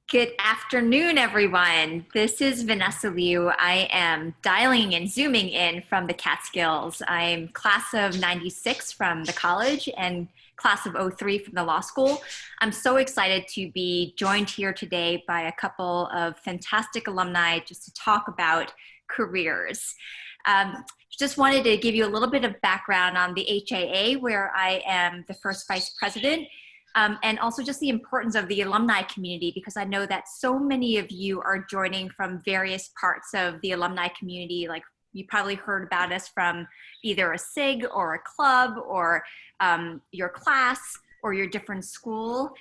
Good afternoon, everyone. This is Vanessa Liu. I am dialing and zooming in from the Catskills. I'm class of 96 from the college and class of 03 from the law school. I'm so excited to be joined here today by a couple of fantastic alumni just to talk about careers. Just wanted to give you a little bit of background on the HAA, where I am the first vice president. And also just the importance of the alumni community, because I know that so many of you are joining from various parts of the alumni community. Like you probably heard about us from either a SIG or a club or your class or your different school.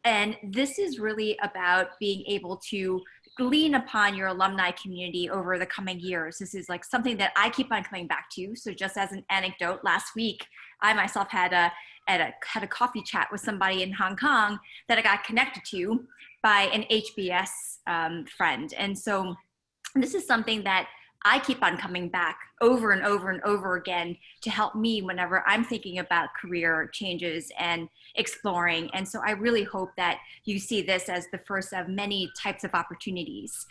And this is really about being able to glean upon your alumni community over the coming years. This is like something that I keep on coming back to. So just as an anecdote, last week, I myself had a coffee chat with somebody in Hong Kong that I got connected to by an HBS friend. And so this is something that I keep on coming back over and over and over again to help me whenever I'm thinking about career changes and exploring. And so I really hope that you see this as the first of many types of opportunities.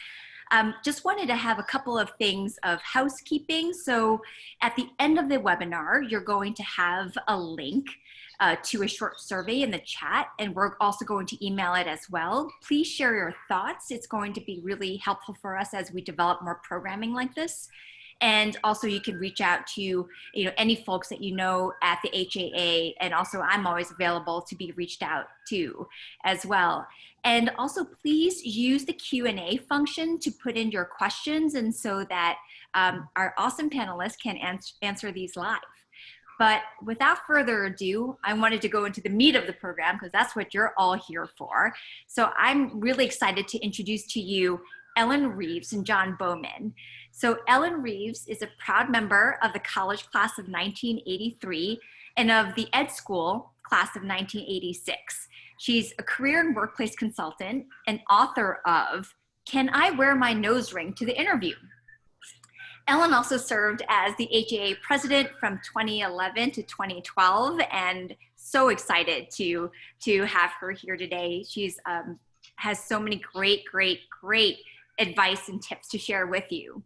Just wanted to have a couple of things of housekeeping. So at the end of the webinar, you're going to have a link to a short survey in the chat, and we're also going to email it as well. Please share your thoughts. It's going to be really helpful for us as we develop more programming like this. And also you can reach out to any folks that you know at the HAA, and also I'm always available to be reached out to as well. And also please use the Q&A function to put in your questions, and so that our awesome panelists can answer these live. But without further ado, I wanted to go into the meat of the program because that's what you're all here for. So I'm really excited to introduce to you Ellen Reeves and John Bowman. So Ellen Reeves is a proud member of the college class of 1983 and of the ed school class of 1986. She's a career and workplace consultant and author of Can I Wear My Nose Ring to the Interview? Ellen also served as the HAA president from 2011 to 2012, and so excited to have her here today. She's has so many great advice and tips to share with you.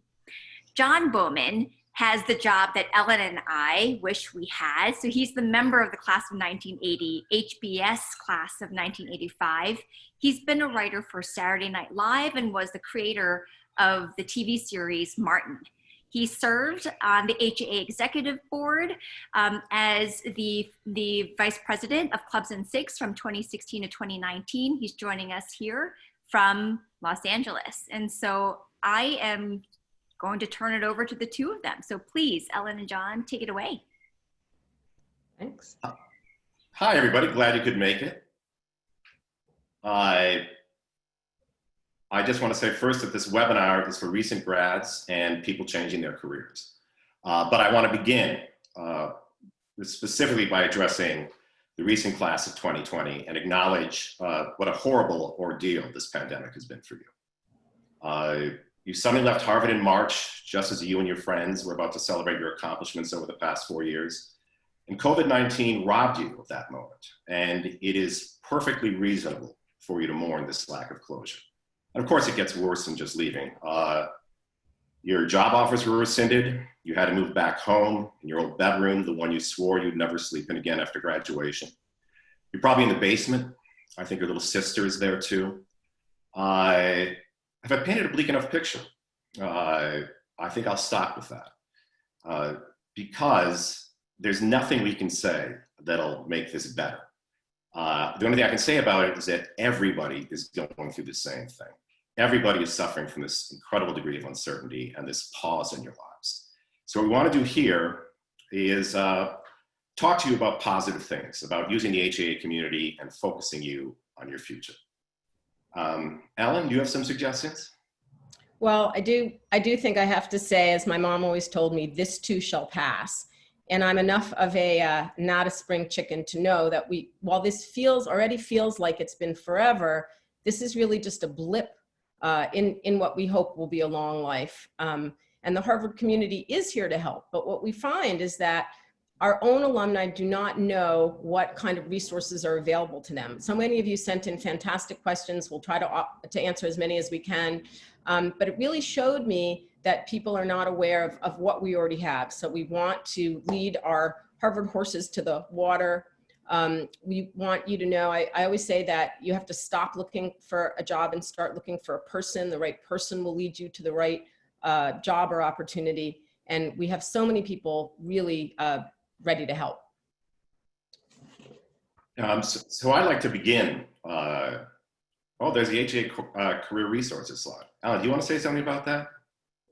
John Bowman has the job that Ellen and I wish we had. So he's the member of the class of 1980, HBS class of 1985. He's been a writer for Saturday Night Live and was the creator of the TV series Martin. He served on the HAA executive board as the vice president of Clubs SIGS from 2016 to 2019. He's joining us here from Los Angeles. And so I am going to turn it over to the two of them. So please, Ellen and John, take it away. Thanks. Hi, everybody. Glad you could make it. I just want to say first that this webinar is for recent grads and people changing their careers. But I want to begin specifically by addressing the recent class of 2020 and acknowledge what a horrible ordeal this pandemic has been for you. You suddenly left Harvard in March, just as you and your friends were about to celebrate your accomplishments over the past 4 years. And COVID-19 robbed you of that moment. And it is perfectly reasonable for you to mourn this lack of closure. And of course, it gets worse than just leaving. Your job offers were rescinded. You had to move back home in your old bedroom, the one you swore you'd never sleep in again after graduation. You're probably in the basement. I think your little sister is there too. Have I painted a bleak enough picture? I think I'll stop with that because there's nothing we can say that'll make this better. The only thing I can say about it is that everybody is going through the same thing. Everybody is suffering from this incredible degree of uncertainty and this pause in your lives. So what we want to do here is talk to you about positive things, about using the HAA community and focusing you on your future. Ellen, do you have some suggestions? Well, I do think I have to say, as my mom always told me, this too shall pass. And I'm enough of a not a spring chicken to know that while this already feels like it's been forever, this is really just a blip in what we hope will be a long life. And the Harvard community is here to help. But what we find is that our own alumni do not know what kind of resources are available to them. So many of you sent in fantastic questions. We'll try to answer as many as we can. But it really showed me that people are not aware of what we already have. So we want to lead our Harvard horses to the water. We want you to know, I always say that you have to stop looking for a job and start looking for a person. The right person will lead you to the right job or opportunity. And we have so many people really ready to help. So I'd like to begin. Oh, there's the HAA Career Resources slide. Alan, do you want to say something about that?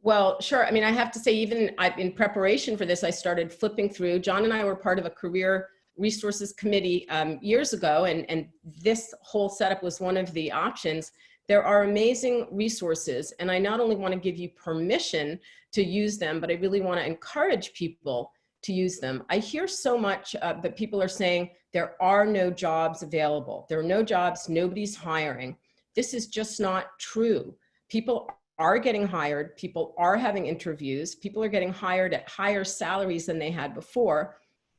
Well, sure. I mean, I have to say, even in preparation for this, I started flipping through. John and I were part of a career resources committee years ago, and this whole setup was one of the options. There are amazing resources, and I not only want to give you permission to use them, but I really want to encourage people to use them. I hear so much that people are saying there are no jobs available. There are no jobs, nobody's hiring. This is just not true. People are getting hired, people are having interviews, people are getting hired at higher salaries than they had before.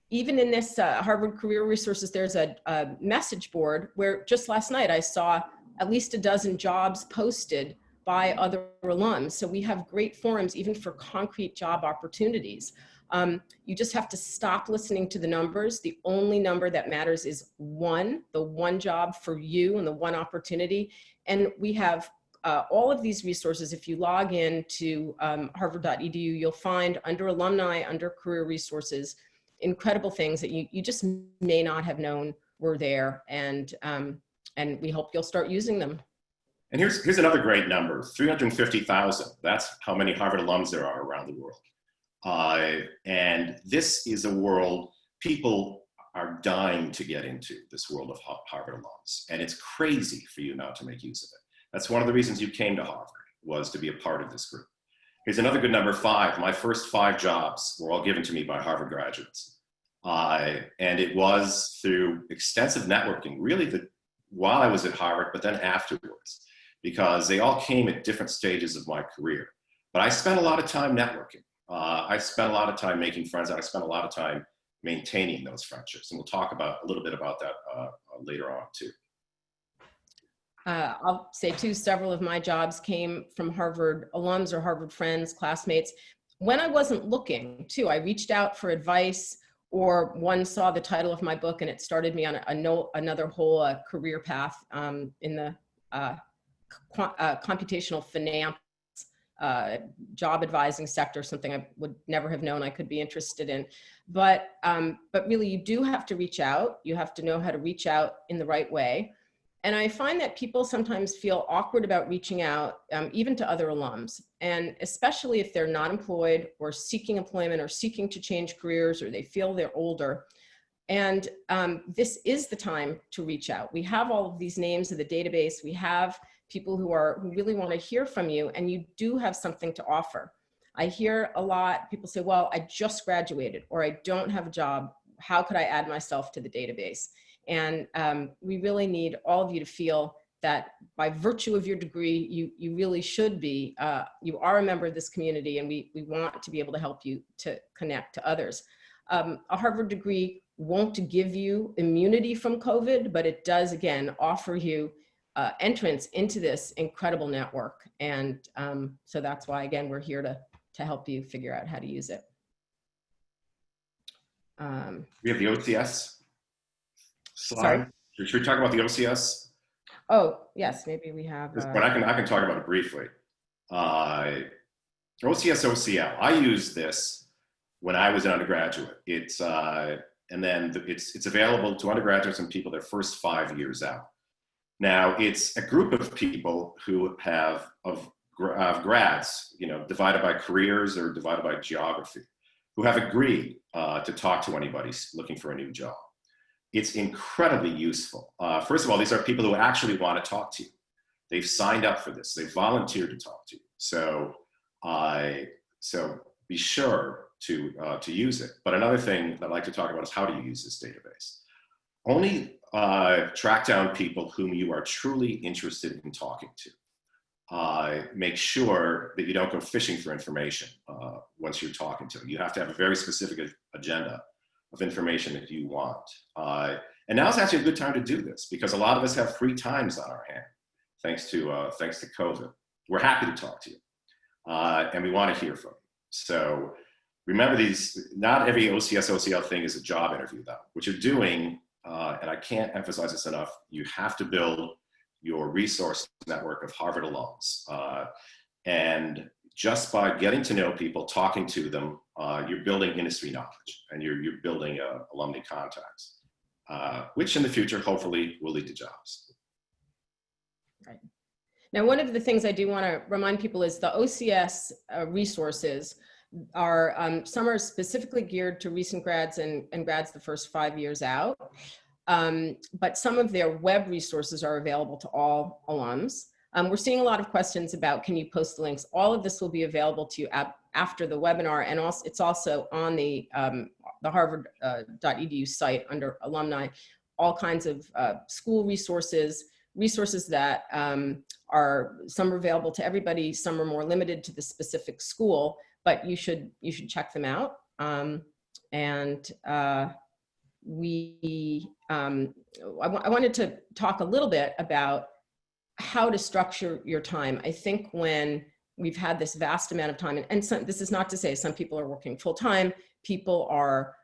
Even in this Harvard Career Resources, there's a message board where just last night I saw at least a dozen jobs posted by other alums. So we have great forums even for concrete job opportunities. You just have to stop listening to the numbers. The only number that matters is one, the one job for you and the one opportunity. And we have all of these resources. If you log in to harvard.edu, you'll find under alumni, under career resources, incredible things that you just may not have known were there. And we hope you'll start using them. And here's another great number, 350,000. That's how many Harvard alums there are around the world. And this is a world people are dying to get into, this world of Harvard alums. And it's crazy for you not to make use of it. That's one of the reasons you came to Harvard, was to be a part of this group. Here's another good number, 5. My first 5 jobs were all given to me by Harvard graduates. And it was through extensive networking, really while I was at Harvard, but then afterwards, because they all came at different stages of my career. But I spent a lot of time networking. I spent a lot of time making friends, and I spent a lot of time maintaining those friendships. And we'll talk a little bit about that later on too. I'll say too, several of my jobs came from Harvard alums or Harvard friends, classmates. When I wasn't looking too, I reached out for advice, or one saw the title of my book and it started me on another whole career path in the computational finance job advising sector, something I would never have known I could be interested in. But really, you do have to reach out. You have to know how to reach out in the right way. And I find that people sometimes feel awkward about reaching out, even to other alums. And especially if they're not employed or seeking employment or seeking to change careers, or they feel they're older. And this is the time to reach out. We have all of these names in the database. We have people who really want to hear from you, and you do have something to offer. I hear a lot, people say, well, I just graduated, or I don't have a job. How could I add myself to the database? And we really need all of you to feel that by virtue of your degree, you really should be, you are a member of this community, and we want to be able to help you to connect to others. A Harvard degree won't give you immunity from COVID, but it does, again, offer you entrance into this incredible network. And so that's why, again, we're here to help you figure out how to use it. We have the OCS slide. Sorry? Should we talk about the OCS? Oh, yes, maybe we have. But I can talk about it briefly. OCS OCL. I used this when I was an undergraduate. It's and then it's available to undergraduates and people their first 5 years out. Now, it's a group of people who have grads, divided by careers or divided by geography, who have agreed to talk to anybody looking for a new job. It's incredibly useful. First of all, these are people who actually want to talk to you. They've signed up for this. They've volunteered to talk to you. So be sure to use it. But another thing that I'd like to talk about is how do you use this database. Only track down people whom you are truly interested in talking to. Make sure that you don't go fishing for information once you're talking to them. You have to have a very specific agenda of information that you want. And now's actually a good time to do this because a lot of us have free times on our hand, thanks to COVID. We're happy to talk to you, and we want to hear from you. So remember not every OCS, OCL thing is a job interview though. What you're doing, and I can't emphasize this enough, you have to build your resource network of Harvard alums. And just by getting to know people, talking to them, you're building industry knowledge and you're building alumni contacts, which in the future, hopefully will lead to jobs. Right. Now, one of the things I do want to remind people is the OCS resources are, some are specifically geared to recent grads and grads the first 5 years out. But some of their web resources are available to all alums. We're seeing a lot of questions about, can you post the links? All of this will be available to you after the webinar, and also it's also on the harvard.edu site under alumni, all kinds of school resources that are, some are available to everybody, some are more limited to the specific school, but you should check them out. I wanted to talk a little bit about how to structure your time. I think when we've had this vast amount of time, and this is not to say some people are working full time, people are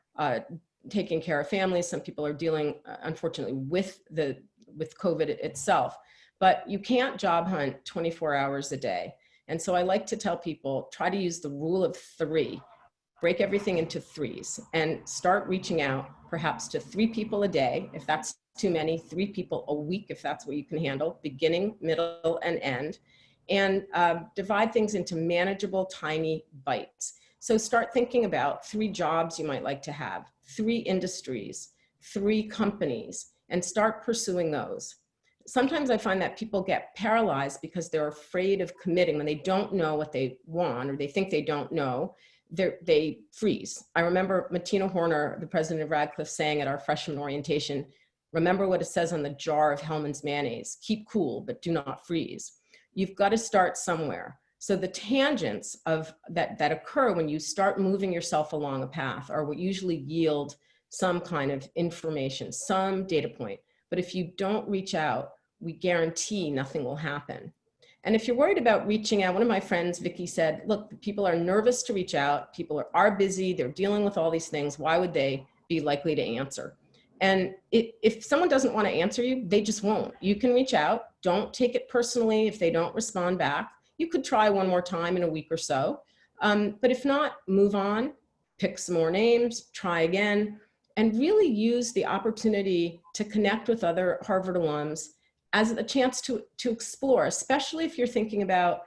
taking care of families, some people are dealing, unfortunately, with COVID itself, but you can't job hunt 24 hours a day. And so I like to tell people, try to use the rule of 3. Break everything into 3s and start reaching out perhaps to 3 people a day. If that's too many, 3 people a week, if that's what you can handle, beginning, middle, and end. And divide things into manageable, tiny bites. So start thinking about 3 jobs you might like to have, 3 industries, 3 companies, and start pursuing those. Sometimes I find that people get paralyzed because they're afraid of committing when they don't know what they want, or they think they don't know. They freeze. I remember Martina Horner, the president of Radcliffe, saying at our freshman orientation, remember what it says on the jar of Hellman's mayonnaise, keep cool, but do not freeze. You've got to start somewhere. So the tangents of that occur when you start moving yourself along a path are what usually yield some kind of information, some data point. But if you don't reach out, we guarantee nothing will happen. And if you're worried about reaching out, one of my friends, Vicky, said, look, people are nervous to reach out. People are busy. They're dealing with all these things. Why would they be likely to answer? And if someone doesn't want to answer you, they just won't. You can reach out. Don't take it personally if they don't respond back. You could try one more time in a week or so. But if not, move on, pick some more names, try again, and really use the opportunity to connect with other Harvard alums as a chance to explore, especially if you're thinking about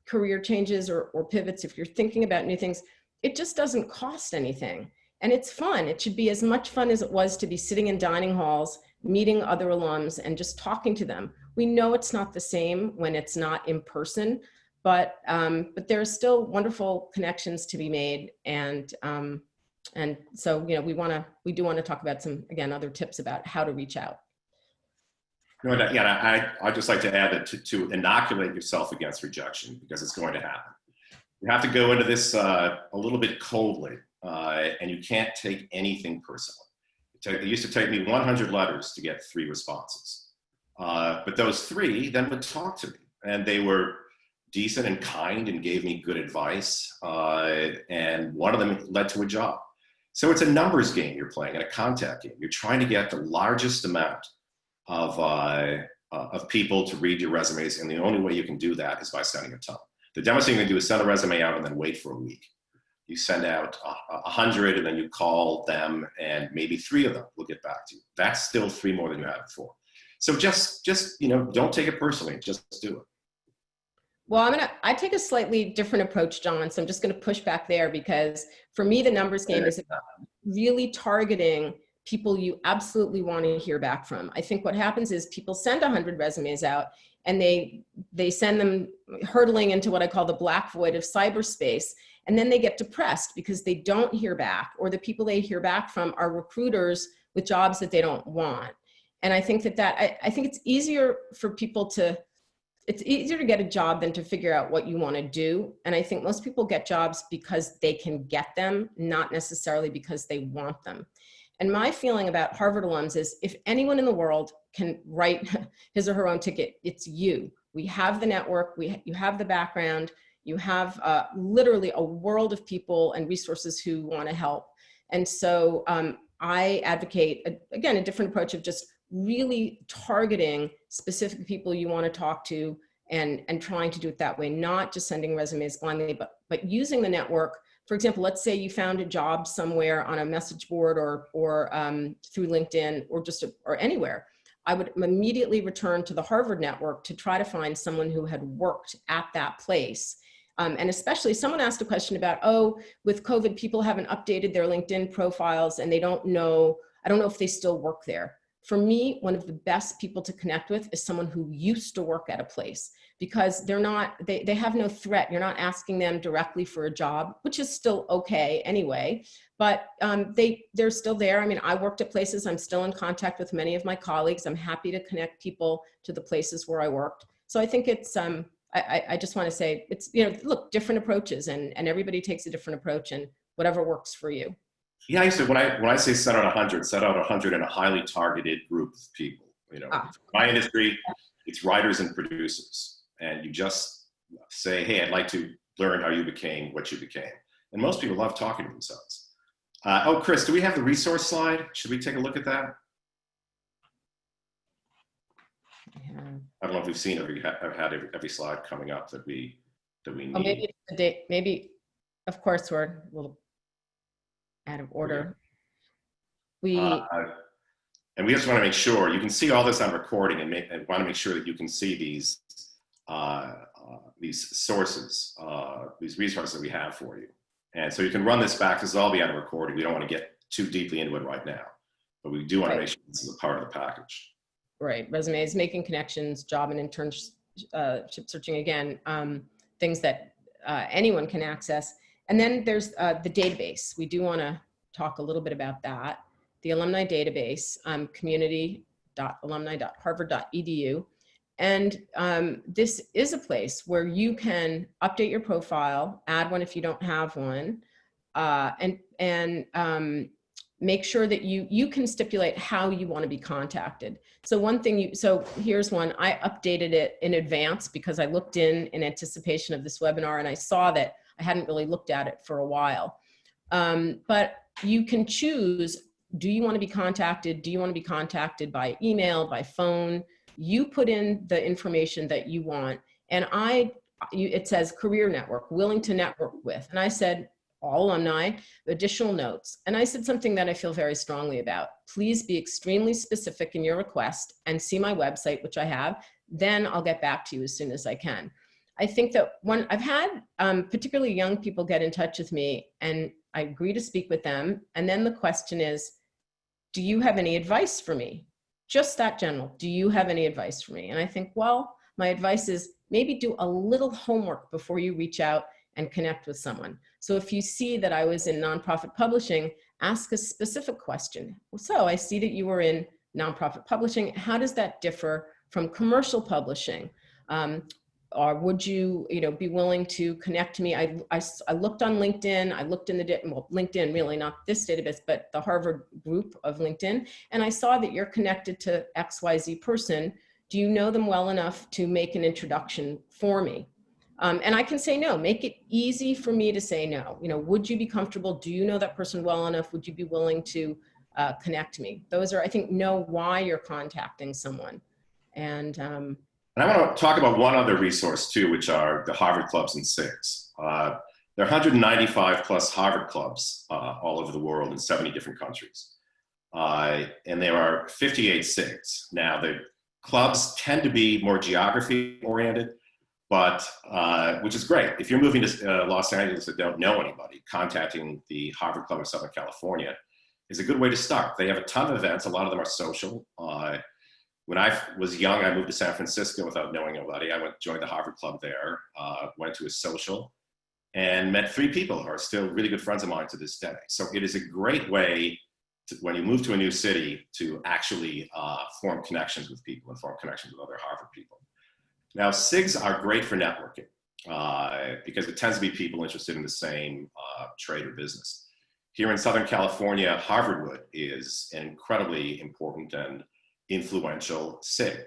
career changes or pivots. If you're thinking about new things, it just doesn't cost anything. And it's fun. It should be as much fun as it was to be sitting in dining halls, meeting other alums and just talking to them. We know it's not the same when it's not in person, but there are still wonderful connections to be made. And so, you know, we do want to talk about some, again, other tips about how to reach out. No, yeah, I'd just like to add that to inoculate yourself against rejection, because it's going to happen. You have to go into this a little bit coldly, and you can't take anything personally. It used to take me 100 letters to get 3 responses. But those 3 then would talk to me, and they were decent and kind and gave me good advice, and one of them led to a job. So it's a numbers game you're playing, and a contact game. You're trying to get the largest amount of people to read your resumes, and the only way you can do that is by sending a ton. The dumbest thing you can do is send a resume out and then wait for a week. You send out 100 and then you call them, and maybe 3 of them will get back to you. That's still 3 more than you had before. So just you know, don't take it personally, just do it. Well, I take a slightly different approach, John. So I'm just going to push back there, because for me, the numbers game is about really targeting people you absolutely want to hear back from. I think what happens is people send 100 resumes out, and they send them hurtling into what I call the black void of cyberspace. And then they get depressed because they don't hear back, or the people they hear back from are recruiters with jobs that they don't want. And I think I think it's easier for people to it's easier to get a job than to figure out what you want to do. And I think most people get jobs because they can get them, not necessarily because they want them. And my feeling about Harvard alums is if anyone in the world can write his or her own ticket, it's you. We have the network, you have the background, you have literally a world of people and resources who want to help. And so I advocate, again, a different approach of just really targeting specific people you want to talk to and trying to do it that way, not just sending resumes blindly, but using the network. For example, let's say you found a job somewhere on a message board or through LinkedIn or anywhere. I would immediately return to the Harvard network to try to find someone who had worked at that place. And especially someone asked a question about, oh, with COVID, people haven't updated their LinkedIn profiles and they don't know, I don't know if they still work there. For me, one of the best people to connect with is someone who used to work at a place, because they have no threat. You're not asking them directly for a job, which is still okay anyway, but they're still there. I mean, I worked at places, I'm still in contact with many of my colleagues. I'm happy to connect people to the places where I worked. So I think it's, I just want to say it's, look, different approaches and everybody takes a different approach and whatever works for you. Yeah, I used to, when I say set out 100 in a highly targeted group of people. My industry, it's writers and producers. And you just say, hey, I'd like to learn how you became what you became. And most people love talking to themselves. Oh, Chris, do we have the resource slide? Should we take a look at that? Yeah. I don't know if we've seen every slide coming up that we need. Oh, maybe it's the date. Maybe, of course, we're a little out of order. And we just want to make sure you can see all this on recording, and want to make sure that you can see these sources, these resources that we have for you. And so you can run this back. This will all be on a recording. We don't want to get too deeply into it right now, but we do want to make sure this is a part of the package. Right, resumes, making connections, job and internship searching, again, things that anyone can access. And then there's the database. We do want to talk a little bit about that. The alumni database, community.alumni.harvard.edu. And this is a place where you can update your profile, add one if you don't have one, and make sure that you can stipulate how you want to be contacted. So one thing so here's one, I updated it in advance because I looked in anticipation of this webinar and I saw that I hadn't really looked at it for a while. But you can choose, do you want to be contacted? Do you want to be contacted by email, by phone? You put in the information that you want. And it says career network, willing to network with. And I said, all alumni, additional notes. And I said something that I feel very strongly about. Please be extremely specific in your request and see my website, which I have. Then I'll get back to you as soon as I can. I think that when I've had particularly young people get in touch with me and I agree to speak with them. And then the question is, do you have any advice for me? Just that general. Do you have any advice for me? And I think, well, my advice is maybe do a little homework before you reach out and connect with someone. So if you see that I was in nonprofit publishing, ask a specific question. So I see that you were in nonprofit publishing. How does that differ from commercial publishing? Or would you, be willing to connect to me? I looked on LinkedIn. I looked in LinkedIn, really not this database, but the Harvard group of LinkedIn. And I saw that you're connected to XYZ person. Do you know them well enough to make an introduction for me? And I can say no. Make it easy for me to say no. Would you be comfortable? Do you know that person well enough? Would you be willing to connect me? Those are, I think, know why you're contacting someone. And I want to talk about one other resource too, which are the Harvard Clubs and SIGS. There are 195 plus Harvard clubs all over the world in 70 different countries. And there are 58 SIGS. Now, the clubs tend to be more geography oriented, but which is great. If you're moving to Los Angeles and don't know anybody, contacting the Harvard Club of Southern California is a good way to start. They have a ton of events. A lot of them are social. When I was young, I moved to San Francisco without knowing anybody. I joined the Harvard Club there, went to a social, and met 3 people who are still really good friends of mine to this day. So it is a great way, when you move to a new city, to actually form connections with people and form connections with other Harvard people. Now, SIGs are great for networking because it tends to be people interested in the same trade or business. Here in Southern California, Harvard is an incredibly important and influential SIG.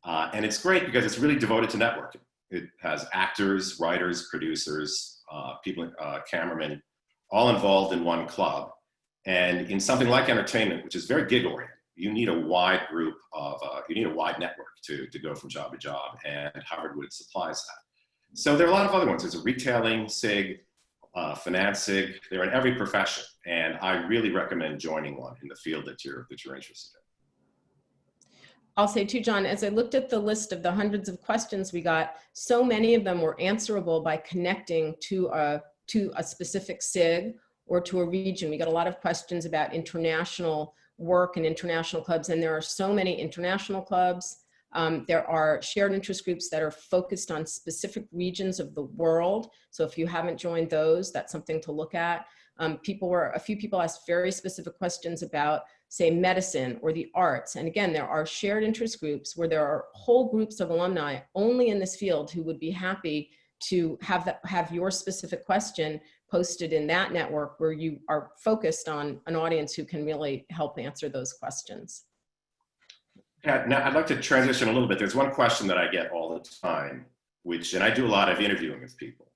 And it's great because it's really devoted to networking. It has actors, writers, producers, cameramen, all involved in one club. And in something like entertainment, which is very gig-oriented, you need a wide group of, you need a wide network to go from job to job, and Harvard supplies that. So there are a lot of other ones. There's a retailing SIG, finance SIG. They're in every profession, and I really recommend joining one in the field that you're interested in. I'll say too, John, as I looked at the list of the hundreds of questions we got, so many of them were answerable by connecting to a specific SIG or to a region. We got a lot of questions about international work and international clubs, and there are so many international clubs. There are shared interest groups that are focused on specific regions of the world. So if you haven't joined those, that's something to look at. A few people asked very specific questions about, say, medicine or the arts. And again, there are shared interest groups where there are whole groups of alumni only in this field who would be happy to have your specific question posted in that network where you are focused on an audience who can really help answer those questions. Yeah, now I'd like to transition a little bit. There's one question that I get all the time, and I do a lot of interviewing with people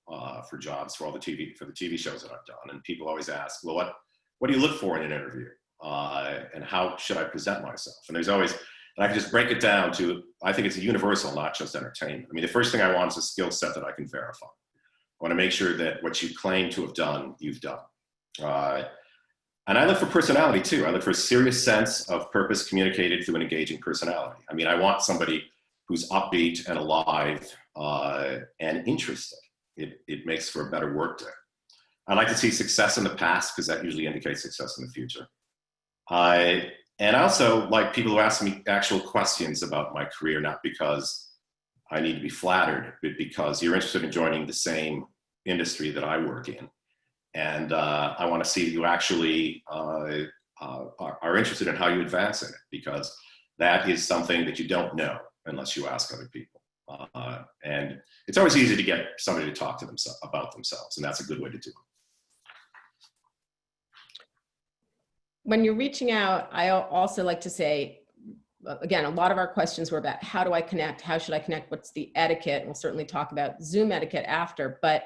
for jobs, for the TV shows that I've done. And people always ask, well, what do you look for in an interview? And how should I present myself? And there's always, and I can just break it down to, I think it's a universal, not just entertainment. I mean, the first thing I want is a skill set that I can verify. I want to make sure that what you claim to have done, you've done. And I look for personality too. I look for a serious sense of purpose communicated through an engaging personality. I mean, I want somebody who's upbeat and alive and interested. It makes for a better work day. I like to see success in the past because that usually indicates success in the future. And I also like people who ask me actual questions about my career, not because I need to be flattered, but because you're interested in joining the same industry that I work in. And I want to see you actually are interested in how you advance in it, because that is something that you don't know unless you ask other people. And it's always easy to get somebody to talk to themselves about themselves, and that's a good way to do it. When you're reaching out, I also like to say, again, a lot of our questions were about how do I connect? How should I connect? What's the etiquette? We'll certainly talk about Zoom etiquette after, but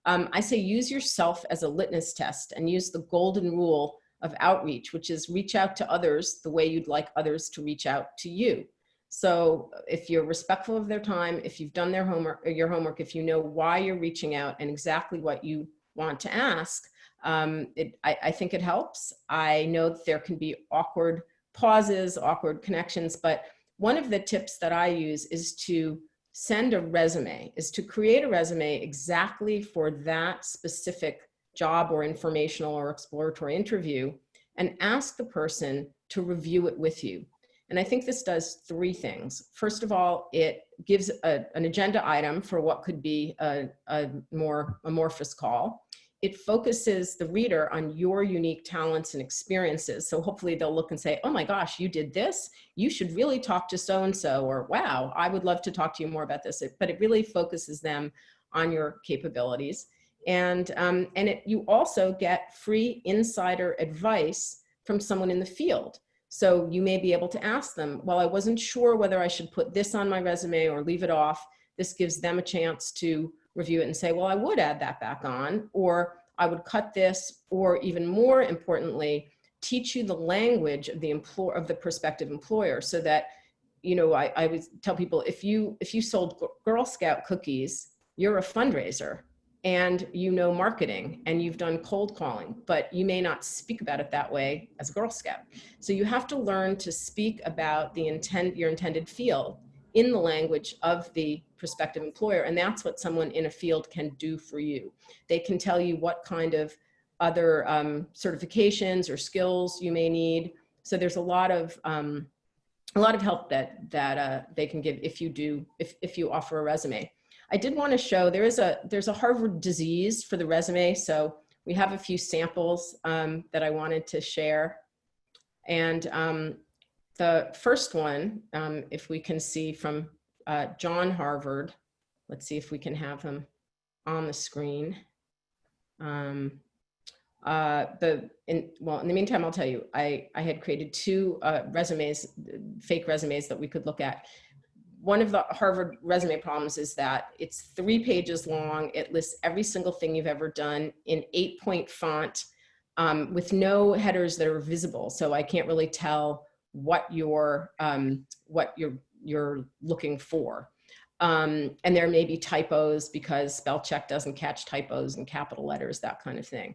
I say use yourself as a litmus test and use the golden rule of outreach, which is reach out to others the way you'd like others to reach out to you. So if you're respectful of their time, if you've done their homework, or your homework, if you know why you're reaching out and exactly what you want to ask, I think it helps. I know that there can be awkward pauses, awkward connections, but one of the tips that I use is to send a resume, is to create a resume exactly for that specific job or informational or exploratory interview, and ask the person to review it with you. And I think this does three things. First of all, it gives an agenda item for what could be a more amorphous call. It focuses the reader on your unique talents and experiences. So hopefully they'll look and say, oh my gosh, you did this. You should really talk to so-and-so, or wow, I would love to talk to you more about this. But it really focuses them on your capabilities. And you also get free insider advice from someone in the field. So you may be able to ask them, well, I wasn't sure whether I should put this on my resume or leave it off. This gives them a chance to review it and say, well, I would add that back on, or I would cut this, or even more importantly, teach you the language of the prospective employer, so that, you know, I would tell people, if you sold Girl Scout cookies, you're a fundraiser and you know marketing and you've done cold calling, but you may not speak about it that way as a Girl Scout. So you have to learn to speak about your intended field in the language of the prospective employer. And that's what someone in a field can do for you. They can tell you what kind of other certifications or skills you may need. So there's a lot of help that they can give if you offer a resume. I did want to show there's a Harvard disease for the resume. So we have a few samples that I wanted to share. And the first one, if we can see from John Harvard. Let's see if we can have him on the screen. In the meantime, I'll tell you, I had created two resumes, fake resumes that we could look at. One of the Harvard resume problems is that it's 3 pages long. It lists every single thing you've ever done in 8-point font with no headers that are visible. So I can't really tell what you're looking for. And there may be typos because spell check doesn't catch typos and capital letters, that kind of thing.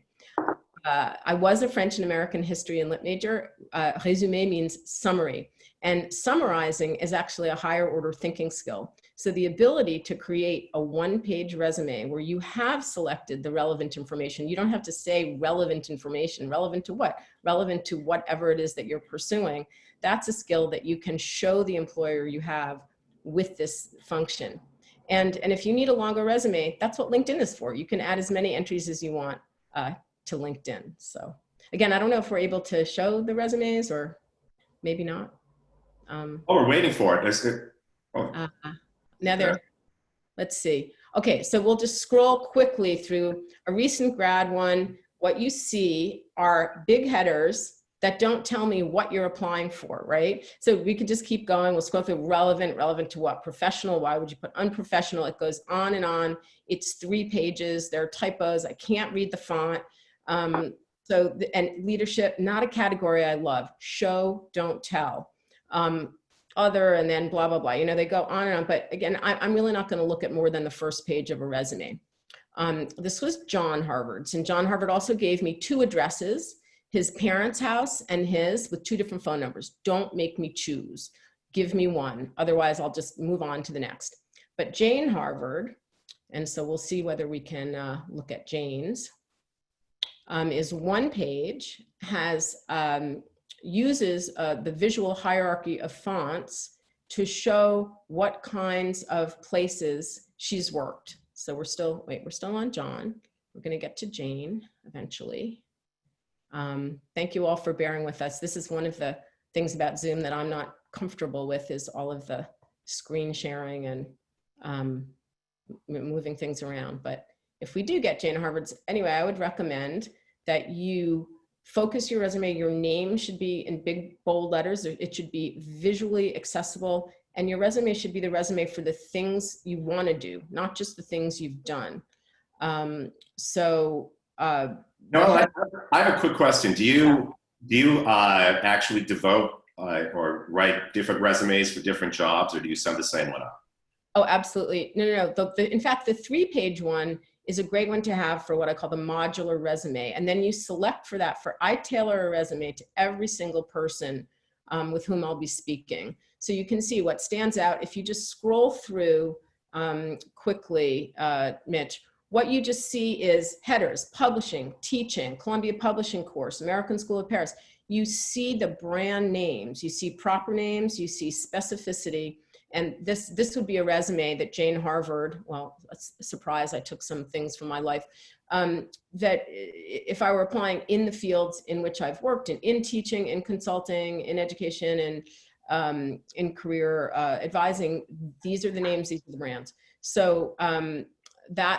I was a French and American history and lit major. Résumé means summary. And summarizing is actually a higher order thinking skill. So the ability to create a 1-page resume where you have selected the relevant information, you don't have to say relevant information. Relevant to what? Relevant to whatever it is that you're pursuing. That's a skill that you can show the employer you have with this function. And if you need a longer resume, that's what LinkedIn is for. You can add as many entries as you want to LinkedIn. So again, I don't know if we're able to show the resumes or maybe not. We're waiting for it. Now there, let's see. Okay, so we'll just scroll quickly through a recent grad one. What you see are big headers that don't tell me what you're applying for, right? So we could just keep going. We'll scroll through relevant to what? Professional, why would you put unprofessional? It goes on and on. It's 3 pages. There are typos. I can't read the font. And leadership, not a category I love. Show, don't tell. Other, and then blah, blah, blah. You know, they go on and on. But again, I'm really not going to look at more than the first page of a resume. This was John Harvard's. And John Harvard also gave me 2 addresses, his parents' house and his, with 2 different phone numbers. Don't make me choose. Give me one. Otherwise, I'll just move on to the next. But Jane Harvard, and so we'll see whether we can look at Jane's, is 1 page, has uses the visual hierarchy of fonts to show what kinds of places she's worked. So we're still on John. We're going to get to Jane eventually. Thank you all for bearing with us. This is one of the things about Zoom that I'm not comfortable with, is all of the screen sharing and moving things around. But if we do get Jane Harvard's, anyway, I would recommend that you focus your resume. Your name should be in big, bold letters. It should be visually accessible. And your resume should be the resume for the things you want to do, not just the things you've done. I have a quick question. Do you actually devote or write different resumes for different jobs, or do you send the same one out? Oh, absolutely. No. In fact, the 3-page one is a great one to have for what I call the modular resume. And then you select for that. I tailor a resume to every single person with whom I'll be speaking. So you can see what stands out. If you just scroll through quickly, Mitch, what you just see is headers: publishing, teaching, Columbia Publishing Course, American School of Paris. You see the brand names, you see proper names, you see specificity. And this would be a resume that Jane Harvard, well, a surprise, I took some things from my life, that if I were applying in the fields in which I've worked, in teaching, in consulting, in education, and in career advising, these are the names, these are the brands. So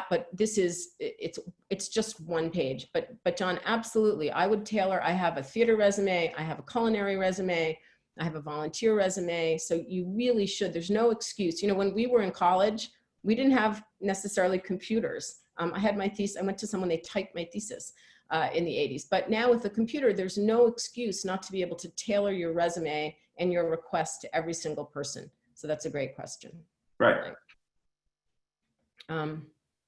but this is, it's just 1 page. But John, absolutely, I would tailor. I have a theater resume, I have a culinary resume, I have a volunteer resume. So you really should, there's no excuse. You know, when we were in college, we didn't have necessarily computers. I had my thesis, I went to someone, they typed my thesis in the 80s. But now with the computer, there's no excuse not to be able to tailor your resume and your request to every single person. So that's a great question. Right.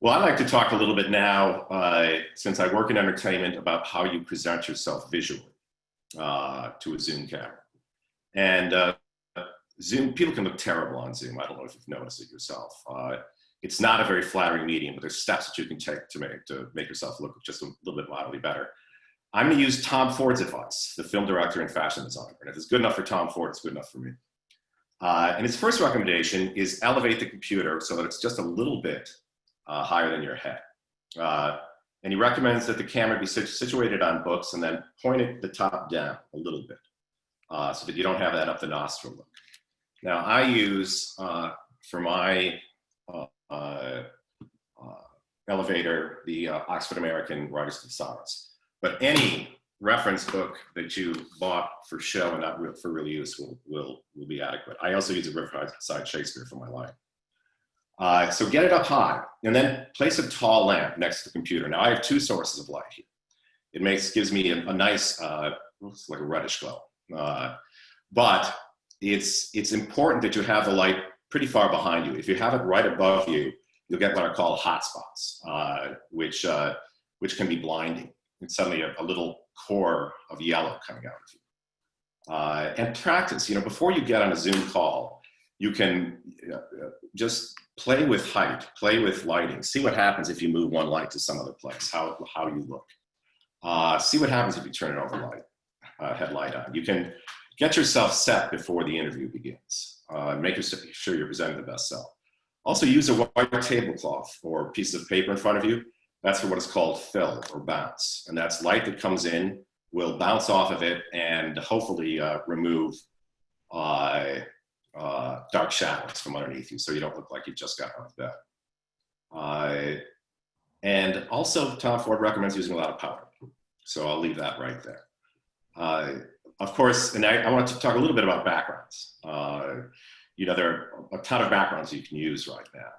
Well, I'd like to talk a little bit now, since I work in entertainment, about how you present yourself visually to a Zoom camera. And Zoom, people can look terrible on Zoom. I don't know if you've noticed it yourself. It's not a very flattering medium, but there's steps that you can take to make yourself look just a little bit mildly better. I'm going to use Tom Ford's advice, the film director and fashion designer. And if it's good enough for Tom Ford, it's good enough for me. And his first recommendation is elevate the computer so that it's just a little bit higher than your head. And he recommends that the camera be situated on books and then point it the top down a little bit so that you don't have that up the nostril look. Now, I use for my elevator, the Oxford American Writers of Sonnets. But any reference book that you bought for show and not for real use will be adequate. I also use a Riverside Shakespeare for my life. So get it up high, and then place a tall lamp next to the computer. Now I have two sources of light here. It gives me a nice, looks like a reddish glow. But it's important that you have the light pretty far behind you. If you have it right above you, you'll get what are called hot spots, which can be blinding. It's suddenly a little core of yellow coming out of you. And practice, before you get on a Zoom call, you can just play with height, play with lighting, see what happens if you move one light to some other place, how you look. See what happens if you turn an overlight headlight on. You can get yourself set before the interview begins. Make sure you're presenting the best self. Also use a white tablecloth or piece of paper in front of you. That's for what is called fill or bounce. And that's light that comes in, will bounce off of it and hopefully remove dark shadows from underneath you so you don't look like you just got out of bed. And also Tom Ford recommends using a lot of powder. So I'll leave that right there. Of course, and I want to talk a little bit about backgrounds. There are a ton of backgrounds you can use right now.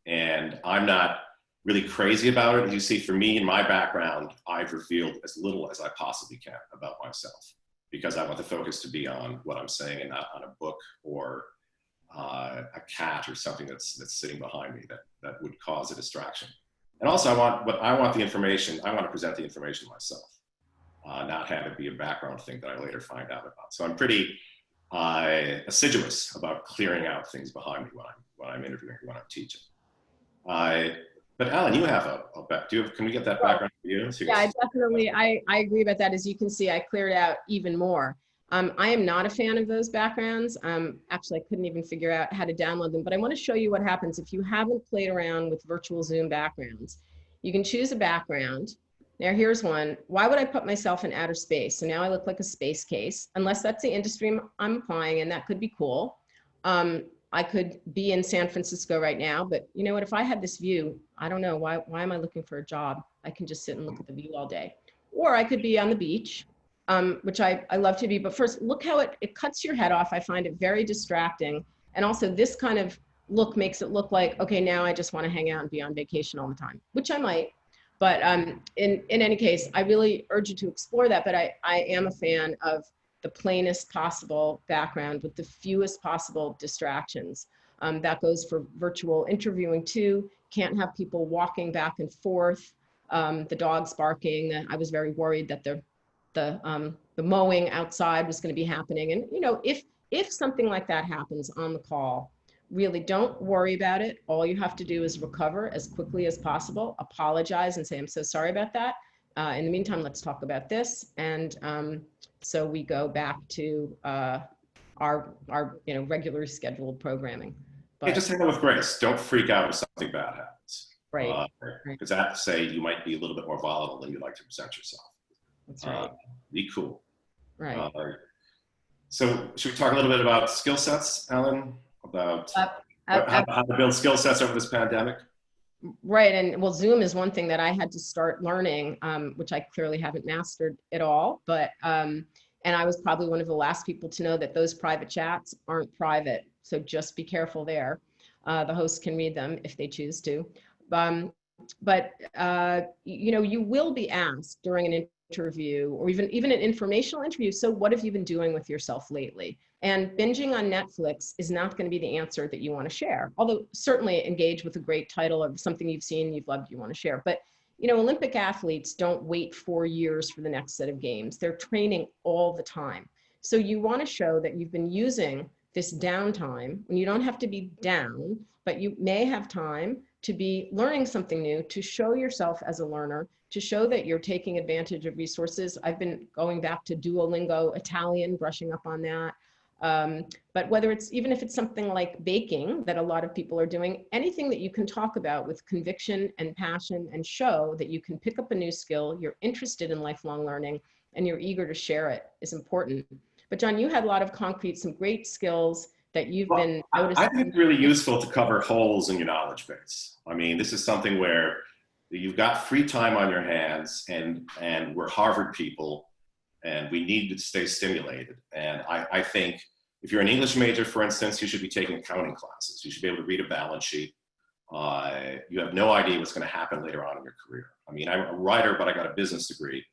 And I'm not really crazy about it. As you see, for me, in my background, I've revealed as little as I possibly can about myself because I want the focus to be on what I'm saying and not on a book or a cat or something that's sitting behind me that would cause a distraction. And also, I want the information, I want to present the information myself, not have it be a background thing that I later find out about. So I'm pretty assiduous about clearing out things behind me when I'm interviewing, when I'm teaching. But Alan, you have can we get that background for you? So yeah, I agree about that. As you can see, I cleared out even more. I am not a fan of those backgrounds. Actually, I couldn't even figure out how to download them, but I want to show you what happens if you haven't played around with virtual Zoom backgrounds. You can choose a background. Now here's one. Why would I put myself in outer space? So now I look like a space case, unless that's the industry I'm applying in. That could be cool. I could be in San Francisco right now, but you know what, if I had this view, I don't know, why am I looking for a job? I can just sit and look at the view all day. Or I could be on the beach, which I love to be, but first look how it cuts your head off. I find it very distracting. And also this kind of look makes it look like, okay, now I just want to hang out and be on vacation all the time, which I might. But in any case, I really urge you to explore that, but I am a fan of the plainest possible background with the fewest possible distractions. That goes for virtual interviewing too. Can't have people walking back and forth, the dogs barking. I was very worried that the mowing outside was going to be happening. And if something like that happens on the call, really don't worry about it. All you have to do is recover as quickly as possible, apologize and say, I'm so sorry about that. In the meantime, let's talk about this. And so we go back to our regularly scheduled programming. But, yeah, just handle it with grace. Don't freak out if something bad happens. Right. Because I have to say, you might be a little bit more volatile than you like to present yourself. That's right. Be cool. Right. So should we talk a little bit about skill sets, Ellen? About how to build skill sets over this pandemic? Right. And well, Zoom is one thing that I had to start learning, which I clearly haven't mastered at all. But, and I was probably one of the last people to know that those private chats aren't private. So just be careful there. The host can read them if they choose to. But you will be asked during an interview or even an informational interview. So what have you been doing with yourself lately? And binging on Netflix is not going to be the answer that you want to share. Although certainly engage with a great title of something you've seen, you've loved, you want to share. But Olympic athletes don't wait 4 years for the next set of games. They're training all the time. So you want to show that you've been using this downtime when you don't have to be down, but you may have time to be learning something new, to show yourself as a learner, to show that you're taking advantage of resources. I've been going back to Duolingo Italian, brushing up on that. But whether even if it's something like baking that a lot of people are doing, anything that you can talk about with conviction and passion and show that you can pick up a new skill, you're interested in lifelong learning, and you're eager to share it is important. But John, you had a lot of some great skills that you've Well, been I noticing? think it's really useful to cover holes in your knowledge base. I mean, this is something where you've got free time on your hands, and we're Harvard people, and we need to stay stimulated. And I think if you're an English major, for instance, you should be taking accounting classes. You should be able to read a balance sheet. You have no idea what's going to happen later on in your career. I mean, I'm a writer, but I got a business degree.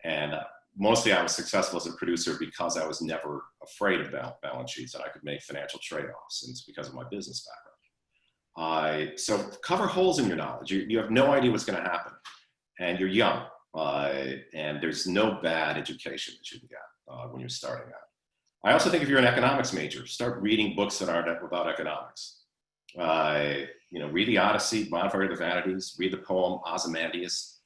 And mostly I was successful as a producer because I was never afraid about balance sheets and I could make financial trade-offs, and it's because of my business background. So cover holes in your knowledge. You have no idea what's going to happen, and you're young, and there's no bad education that you can get when you're starting out. I also think if you're an economics major, start reading books that aren't about economics. Read the Odyssey, Bonfire of the Vanities, read the poem Ozymandias.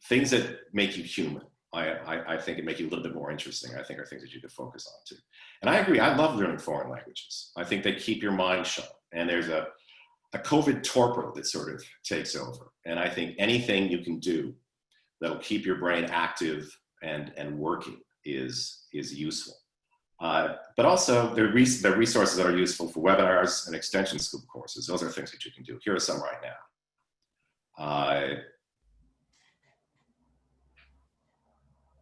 Things that make you human. I think it make you a little bit more interesting. I think are things that you could focus on too. And I agree, I love learning foreign languages. I think they keep your mind sharp. And there's a COVID torpor that sort of takes over. And I think anything you can do that'll keep your brain active and working is useful. But also there are resources that are useful for webinars and extension school courses. Those are things that you can do. Here are some right now.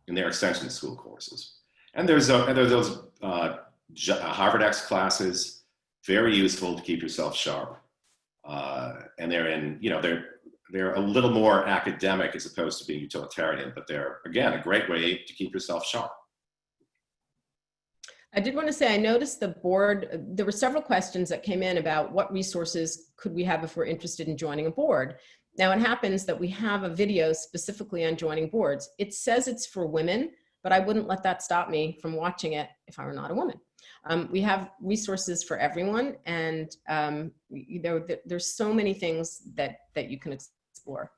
In their extension school courses. And there's those Harvard X classes, very useful to keep yourself sharp. And they're a little more academic as opposed to being utilitarian, but they're, again, a great way to keep yourself sharp. I did want to say, I noticed the board, there were several questions that came in about what resources could we have if we're interested in joining a board. Now it happens that we have a video specifically on joining boards. It says it's for women, but I wouldn't let that stop me from watching it if I were not a woman. We have resources for everyone, and there's so many things that you can explore.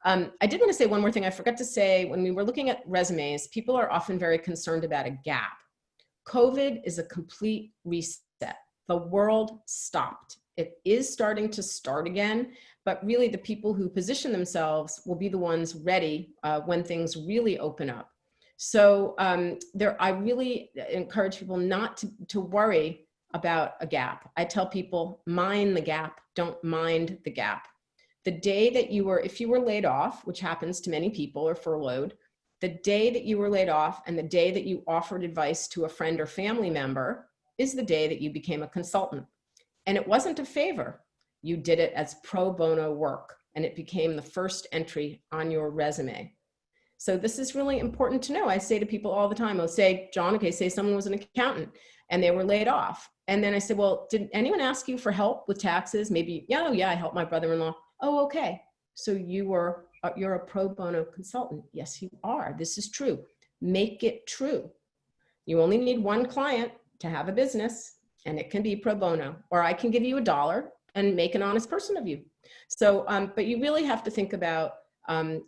I did want to say one more thing I forgot to say. When we were looking at resumes, people are often very concerned about a gap. COVID is a complete reset. The world stopped. It is starting to start again, but really the people who position themselves will be the ones ready when things really open up. So I really encourage people not to worry about a gap. I tell people, mind the gap, don't mind the gap. The day that if you were laid off, which happens to many people, or furloughed, the day that you were laid off and the day that you offered advice to a friend or family member is the day that you became a consultant. And it wasn't a favor. You did it as pro bono work, and it became the first entry on your resume. So this is really important to know. I say to people all the time, I'll say, John, okay, say someone was an accountant and they were laid off. And then I said, well, did anyone ask you for help with taxes? Maybe, yeah, I helped my brother-in-law. Oh, okay. So you're a pro bono consultant. Yes, you are. This is true. Make it true. You only need one client to have a business, and it can be pro bono, or I can give you $1 and make an honest person of you. So, but you really have to think about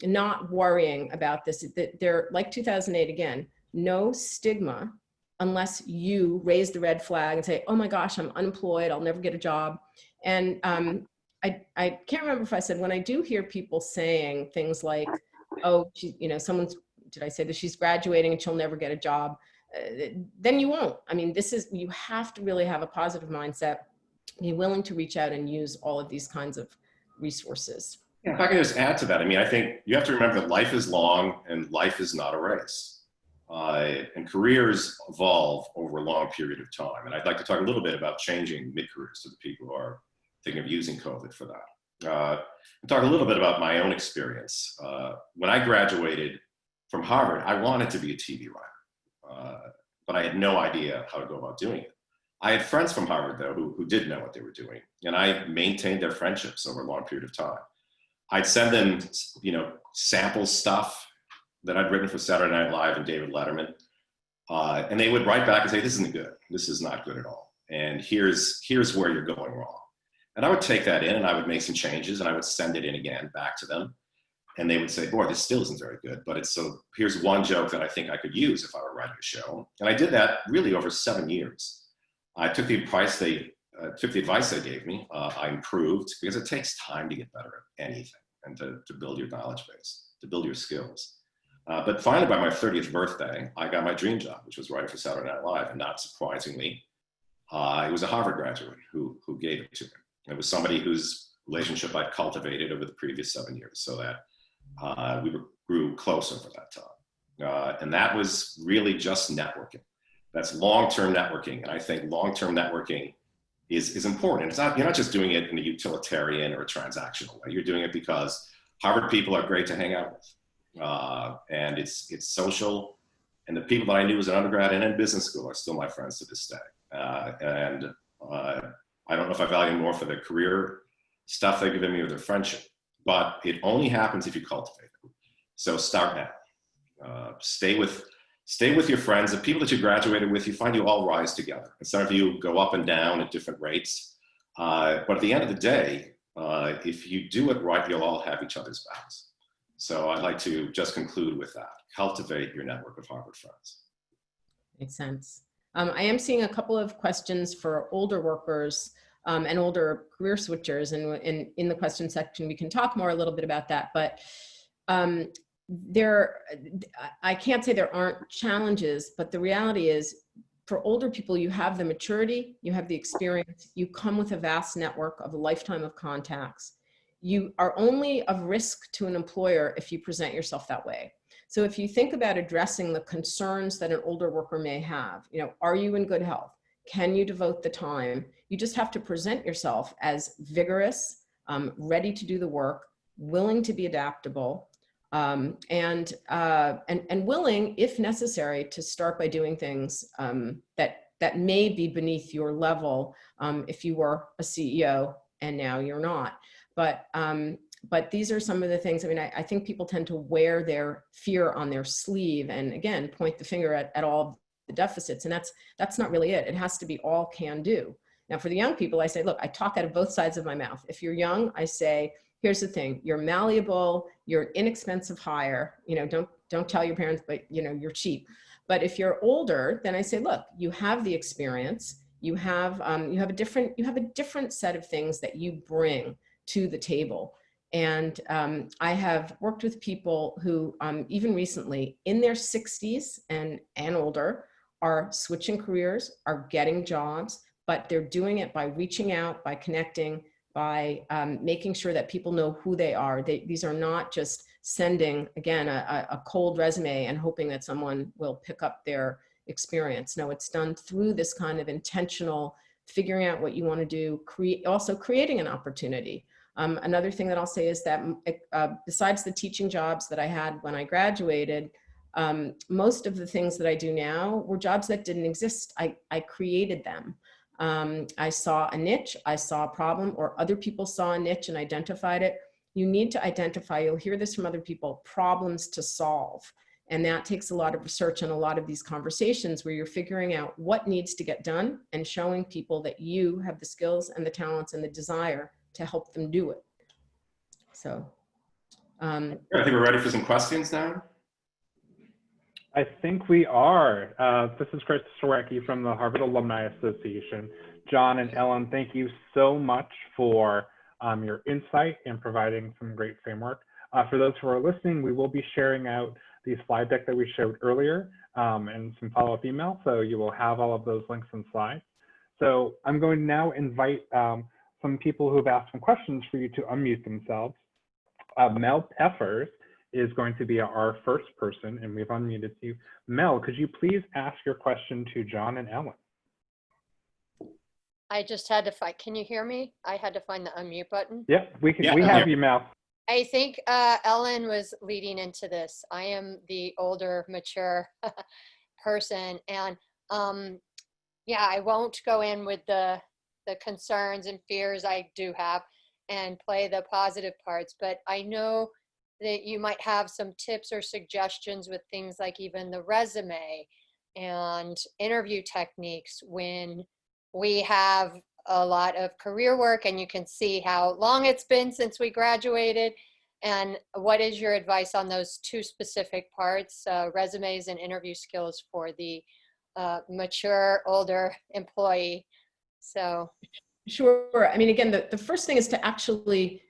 not worrying about this. They're like 2008 again, no stigma unless you raise the red flag and say, oh my gosh, I'm unemployed, I'll never get a job. And I can't remember if I said, when I do hear people saying things like, oh, did I say that she's graduating and she'll never get a job? Then you won't. I mean, you have to really have a positive mindset, be willing to reach out and use all of these kinds of resources. Yeah, if I can just add to that, I mean, I think you have to remember that life is long and life is not a race. And careers evolve over a long period of time. And I'd like to talk a little bit about changing mid-careers to the people who are thinking of using COVID for that. And talk a little bit about my own experience. When I graduated from Harvard, I wanted to be a TV writer, but I had no idea how to go about doing it. I had friends from Harvard, though, who did know what they were doing, and I maintained their friendships over a long period of time. I'd send them, sample stuff that I'd written for Saturday Night Live and David Letterman, and they would write back and say, "This isn't good. This is not good at all. And here's where you're going wrong." And I would take that in, and I would make some changes, and I would send it in again back to them, and they would say, "Boy, this still isn't very good, but here's one joke that I think I could use if I were writing a show." And I did that really over 7 years. I took the advice they gave me. I improved, because it takes time to get better at anything and to build your knowledge base, to build your skills. But finally, by my 30th birthday, I got my dream job, which was writing for Saturday Night Live. And not surprisingly, it was a Harvard graduate who gave it to me. It was somebody whose relationship I'd cultivated over the previous 7 years, so that we grew close over that time. And that was really just networking. That's long-term networking. And I think long-term networking is important. It's not, you're not just doing it in a utilitarian or a transactional way. You're doing it because Harvard people are great to hang out with. And it's social. And the people that I knew as an undergrad and in business school are still my friends to this day. I don't know if I value more for the career stuff they've given me or their friendship, but it only happens if you cultivate it. So start now. Stay with your friends, the people that you graduated with. You find you all rise together. And some of you go up and down at different rates. But at the end of the day, if you do it right, you'll all have each other's backs. So I'd like to just conclude with that. Cultivate your network of Harvard friends. Makes sense. I am seeing a couple of questions for older workers and older career switchers. And in the question section, we can talk more a little bit about that. But I can't say there aren't challenges, but the reality is for older people, you have the maturity, you have the experience, you come with a vast network of a lifetime of contacts. You are only of risk to an employer if you present yourself that way. So if you think about addressing the concerns that an older worker may have, are you in good health? Can you devote the time? You just have to present yourself as vigorous, ready to do the work, willing to be adaptable, and willing, if necessary, to start by doing things that may be beneath your level if you were a CEO and now you're not. But these are some of the things. I mean, I think people tend to wear their fear on their sleeve and again point the finger at all the deficits, and that's not really it. It has to be all can do. Now, for the young people, I say, look, I talk out of both sides of my mouth. If you're young, I say, here's the thing: you're malleable, you're an inexpensive hire. Don't tell your parents, but you're cheap. But if you're older, then I say, look, you have the experience, you have a different set of things that you bring to the table. And I have worked with people who even recently in their 60s and older are switching careers, are getting jobs, but they're doing it by reaching out, by connecting, by making sure that people know who they are. These are not just sending, again, a cold resume and hoping that someone will pick up their experience. No, it's done through this kind of intentional figuring out what you want to do, also creating an opportunity. Another thing that I'll say is that besides the teaching jobs that I had when I graduated, most of the things that I do now were jobs that didn't exist. I created them. I saw a niche, I saw a problem, or other people saw a niche and identified it. You need to identify, you'll hear this from other people, problems to solve. And that takes a lot of research and a lot of these conversations where you're figuring out what needs to get done and showing people that you have the skills and the talents and the desire to help them do it. So. I think we're ready for some questions now. I think we are. This is Chris Soracki from the Harvard Alumni Association. John and Ellen, thank you so much for your insight and providing some great framework. For those who are listening, we will be sharing out the slide deck that we showed earlier and some follow-up email, so you will have all of those links and slides. So I'm going to now invite some people who have asked some questions for you to unmute themselves. Mel Peffers is going to be our first person, and we've unmuted you. Mel, could you please ask your question to John and Ellen? I just had to find, can you hear me? I had to find the unmute button. Yep, we have you, Mel. I think Ellen was leading into this. I am the older, mature person, and yeah, I won't go in with the concerns and fears I do have and play the positive parts, but I know that you might have some tips or suggestions with things like even the resume and interview techniques when we have a lot of career work and you can see how long it's been since we graduated. And what is your advice on those two specific parts, resumes and interview skills for the mature, older employee? So. Sure. I mean, again, the first thing is to actually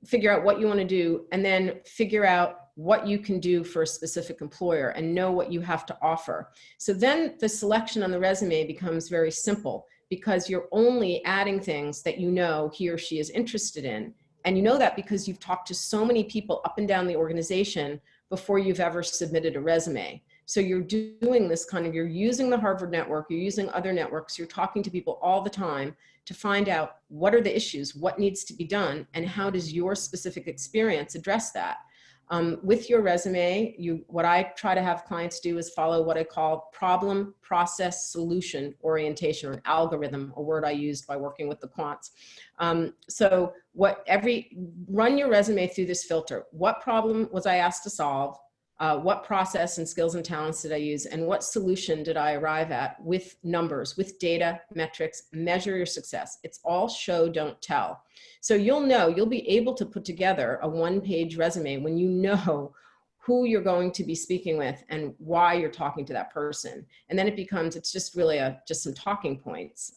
figure out what you want to do and then figure out what you can do for a specific employer and know what you have to offer. So then the selection on the resume becomes very simple because you're only adding things that you know he or she is interested in. And you know that because you've talked to so many people up and down the organization before you've ever submitted a resume. So you're doing this kind of, you're using the Harvard network, you're using other networks, you're talking to people all the time to find out what are the issues, what needs to be done, and how does your specific experience address that. With your resume, what I try to have clients do is follow what I call problem, process, solution orientation, or an algorithm, a word I used by working with the quants. So run your resume through this filter. What problem was I asked to solve? What process and skills and talents did I use? And what solution did I arrive at with numbers, with data, metrics? Measure your success. It's all show, don't tell. So you'll be able to put together a one-page resume when you know who you're going to be speaking with and why you're talking to that person. And then it's just really just some talking points.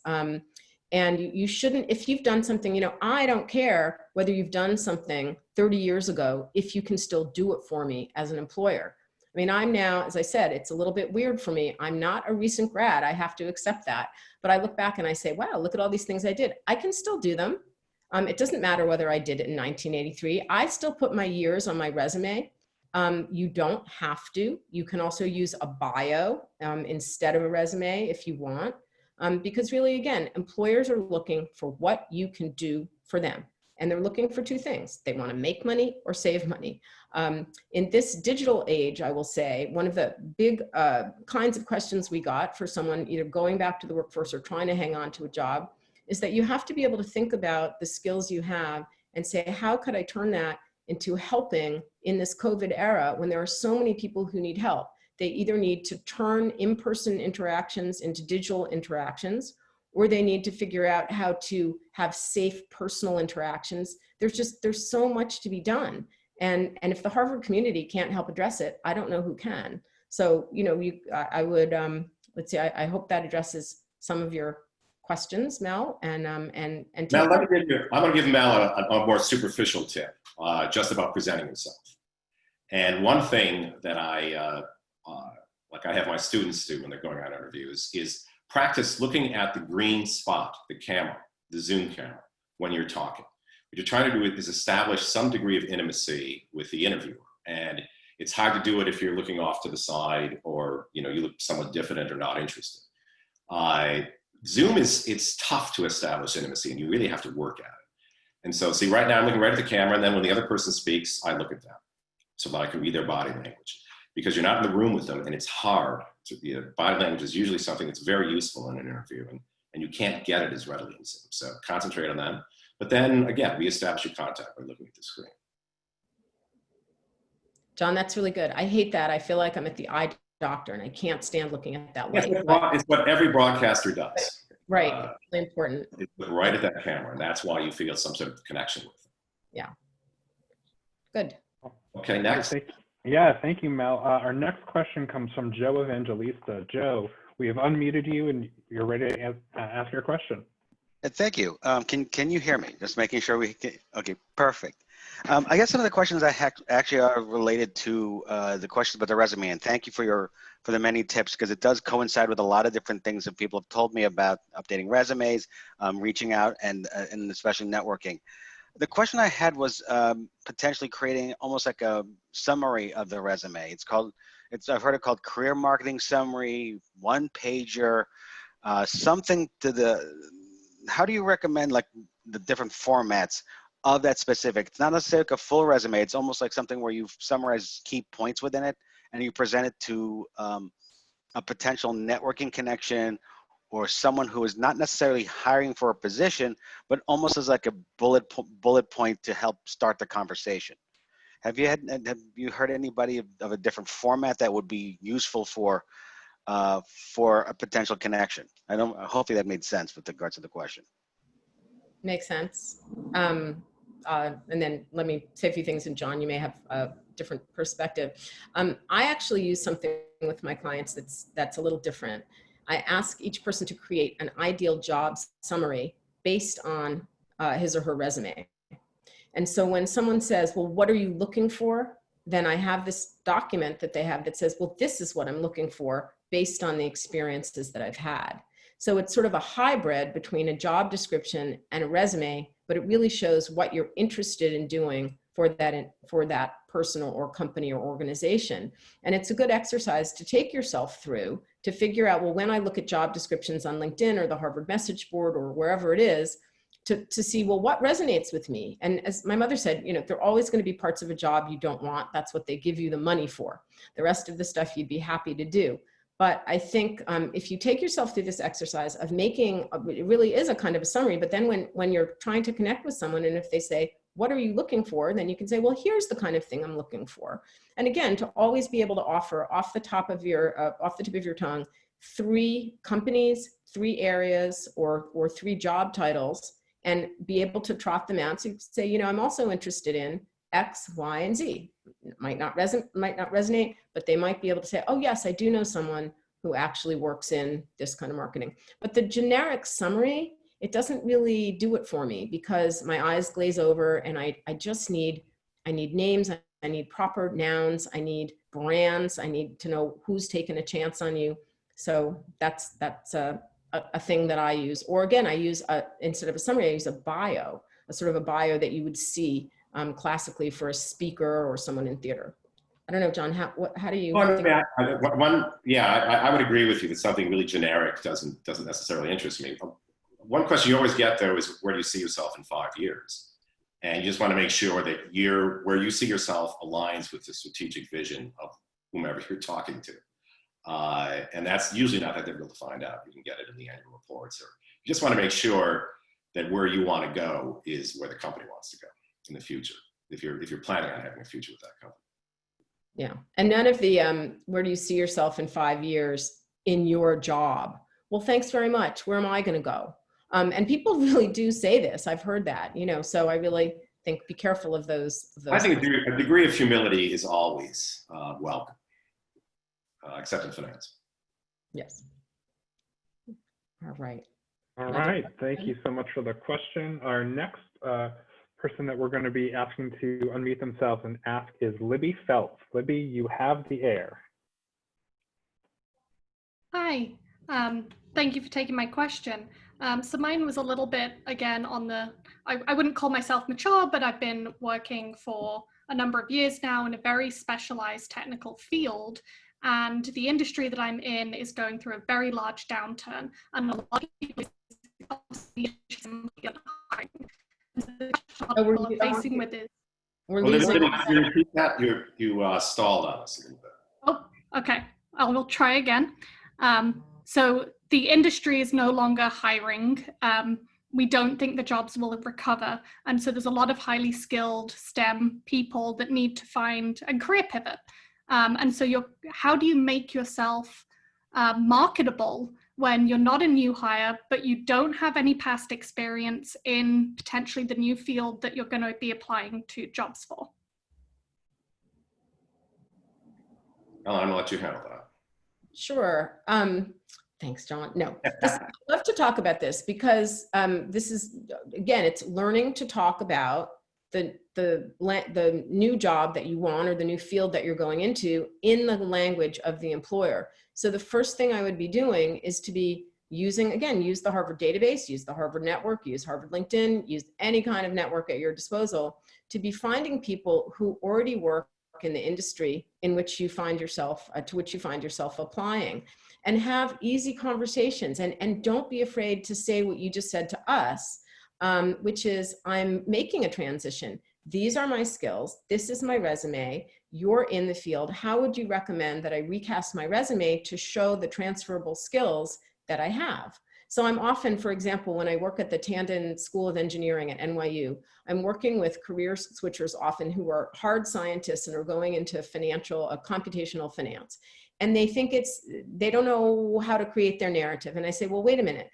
And you shouldn't, if you've done something, I don't care whether you've done something 30 years ago, if you can still do it for me as an employer. I mean, I'm now, as I said, it's a little bit weird for me. I'm not a recent grad. I have to accept that. But I look back and I say, wow, look at all these things I did. I can still do them. It doesn't matter whether I did it in 1983. I still put my years on my resume. You don't have to. You can also use a bio instead of a resume if you want. Because really, again, employers are looking for what you can do for them. And they're looking for two things. They want to make money or save money. In this digital age, I will say, one of the big kinds of questions we got for someone either going back to the workforce or trying to hang on to a job is that you have to be able to think about the skills you have and say, how could I turn that into helping in this COVID era when there are so many people who need help? They either need to turn in-person interactions into digital interactions, or they need to figure out how to have safe personal interactions. There's so much to be done. And if the Harvard community can't help address it, I don't know who can. So, I would, let's see, I hope that addresses some of your questions, Mel, and Mel, I'm going to give Mel a more superficial tip, just about presenting himself. And one thing that like I have my students do when they're going on interviews is practice looking at the green spot, the camera, the Zoom camera, when you're talking. What you're trying to do is establish some degree of intimacy with the interviewer. And it's hard to do it if you're looking off to the side or, you look somewhat diffident or not interested. Zoom it's tough to establish intimacy and you really have to work at it. And so see, right now I'm looking right at the camera, and then when the other person speaks, I look at them so that I can read their body language. Because you're not in the room with them and it's hard. Body language is usually something that's very useful in an interview and you can't get it as readily in Zoom. So concentrate on them. But then again, reestablish your contact by looking at the screen. John, that's really good. I hate that. I feel like I'm at the eye doctor and I can't stand looking at that light. It's what every broadcaster does. Right, really important. It's look right at that camera, and that's why you feel some sort of connection with them. Yeah, good. Okay, next. Thank you, Mel. Our next question comes from Joe Evangelista. Joe, we have unmuted you and you're ready to ask your question. Thank you. Can you hear me? Just making sure we can. Okay, perfect. I guess some of the questions I actually are related to the questions about the resume, and thank you for the many tips, because it does coincide with a lot of different things that people have told me about updating resumes, reaching out, and especially networking. The question I had was potentially creating almost like a summary of the resume. I've heard it called career marketing summary, one pager, something how do you recommend like the different formats of that specific? It's not necessarily like a full resume. It's almost like something where you've summarized key points within it and you present it to a potential networking connection or someone who is not necessarily hiring for a position, but almost as like a bullet point to help start the conversation. Have you heard anybody of a different format that would be useful for a potential connection? Hopefully that made sense with regards to the question. Makes sense. And then let me say a few things, and John, you may have a different perspective. I actually use something with my clients that's a little different. I ask each person to create an ideal job summary based on his or her resume. And so when someone says, well, what are you looking for? then I have this document that they have that says, well, this is what I'm looking for based on the experiences that I've had. So it's sort of a hybrid between a job description and a resume, but it really shows what you're interested in doing for that personal or company or organization. And it's a good exercise to take yourself through to figure out, well, when I look at job descriptions on LinkedIn or the Harvard message board or wherever it is, to see, well, what resonates with me? And as my mother said, you know, there are always going to be parts of a job you don't want. That's what they give you the money for. The rest of the stuff you'd be happy to do. But I think if you take yourself through this exercise of making, it really is a kind of a summary, but then when you're trying to connect with someone and if they say, what are you looking for? Then you can say, well, here's the kind of thing I'm looking for. And again, to always be able to offer off the tip of your tongue, 3 companies, 3 areas, or 3 job titles, and be able to trot them out. So you say, you know, I'm also interested in X, Y, and Z. It might not resonate, but they might be able to say, oh yes, I do know someone who actually works in this kind of marketing. But the generic summary, it doesn't really do it for me because my eyes glaze over and I need names, I need proper nouns, I need brands, I need to know who's taken a chance on you. So that's a thing that I use. Or again, I use, instead of a summary, I use a bio, a sort of a bio that you would see classically for a speaker or someone in theater. I don't know, John, how do you think? I would agree with you that something really generic doesn't necessarily interest me. One question you always get though is, where do you see yourself in 5 years? And you just want to make sure that where you see yourself aligns with the strategic vision of whomever you're talking to. And that's usually not that difficult to find out. You can get it in the annual reports, or you just want to make sure that where you want to go is where the company wants to go in the future, if you're planning on having a future with that company. Yeah, and none of the where do you see yourself in 5 years in your job? Well, thanks very much. Where am I going to go? And people really do say this. I've heard that, you know, so I really think be careful of those. I think a degree of humility is always welcome, except in finance. Yes. All right. All right. Thank you so much for the question. Our next person that we're going to be asking to unmute themselves and ask is Libby Phelps. Libby, you have the air. Hi. Thank you for taking my question. So mine was a little bit, again, on the, I wouldn't call myself mature, but I've been working for a number of years now in a very specialized technical field. And the industry that I'm in is going through a very large downturn. And a lot of people are facing with this. We're losing. You stalled on us a little bit. Oh, okay. I will try again. So the industry is no longer hiring. We don't think the jobs will recover. And so there's a lot of highly skilled STEM people that need to find a career pivot. And so how do you make yourself marketable when you're not a new hire, but you don't have any past experience in potentially the new field that you're going to be applying to jobs for? Ellen, I'm going to let you handle that. Sure. Thanks, John. No, I'd love to talk about this because this is, again, it's learning to talk about the new job that you want or the new field that you're going into in the language of the employer. So the first thing I would be doing is to be using, again, use the Harvard database, use the Harvard network, use Harvard LinkedIn, use any kind of network at your disposal to be finding people who already work in the industry in which you find yourself, to which you find yourself applying, and have easy conversations. And don't be afraid to say what you just said to us, which is, I'm making a transition. These are my skills. This is my resume. You're in the field. How would you recommend that I recast my resume to show the transferable skills that I have? So I'm often, for example, when I work at the Tandon School of Engineering at NYU, I'm working with career switchers often who are hard scientists and are going into computational finance. And they think they don't know how to create their narrative. And I say, well, wait a minute.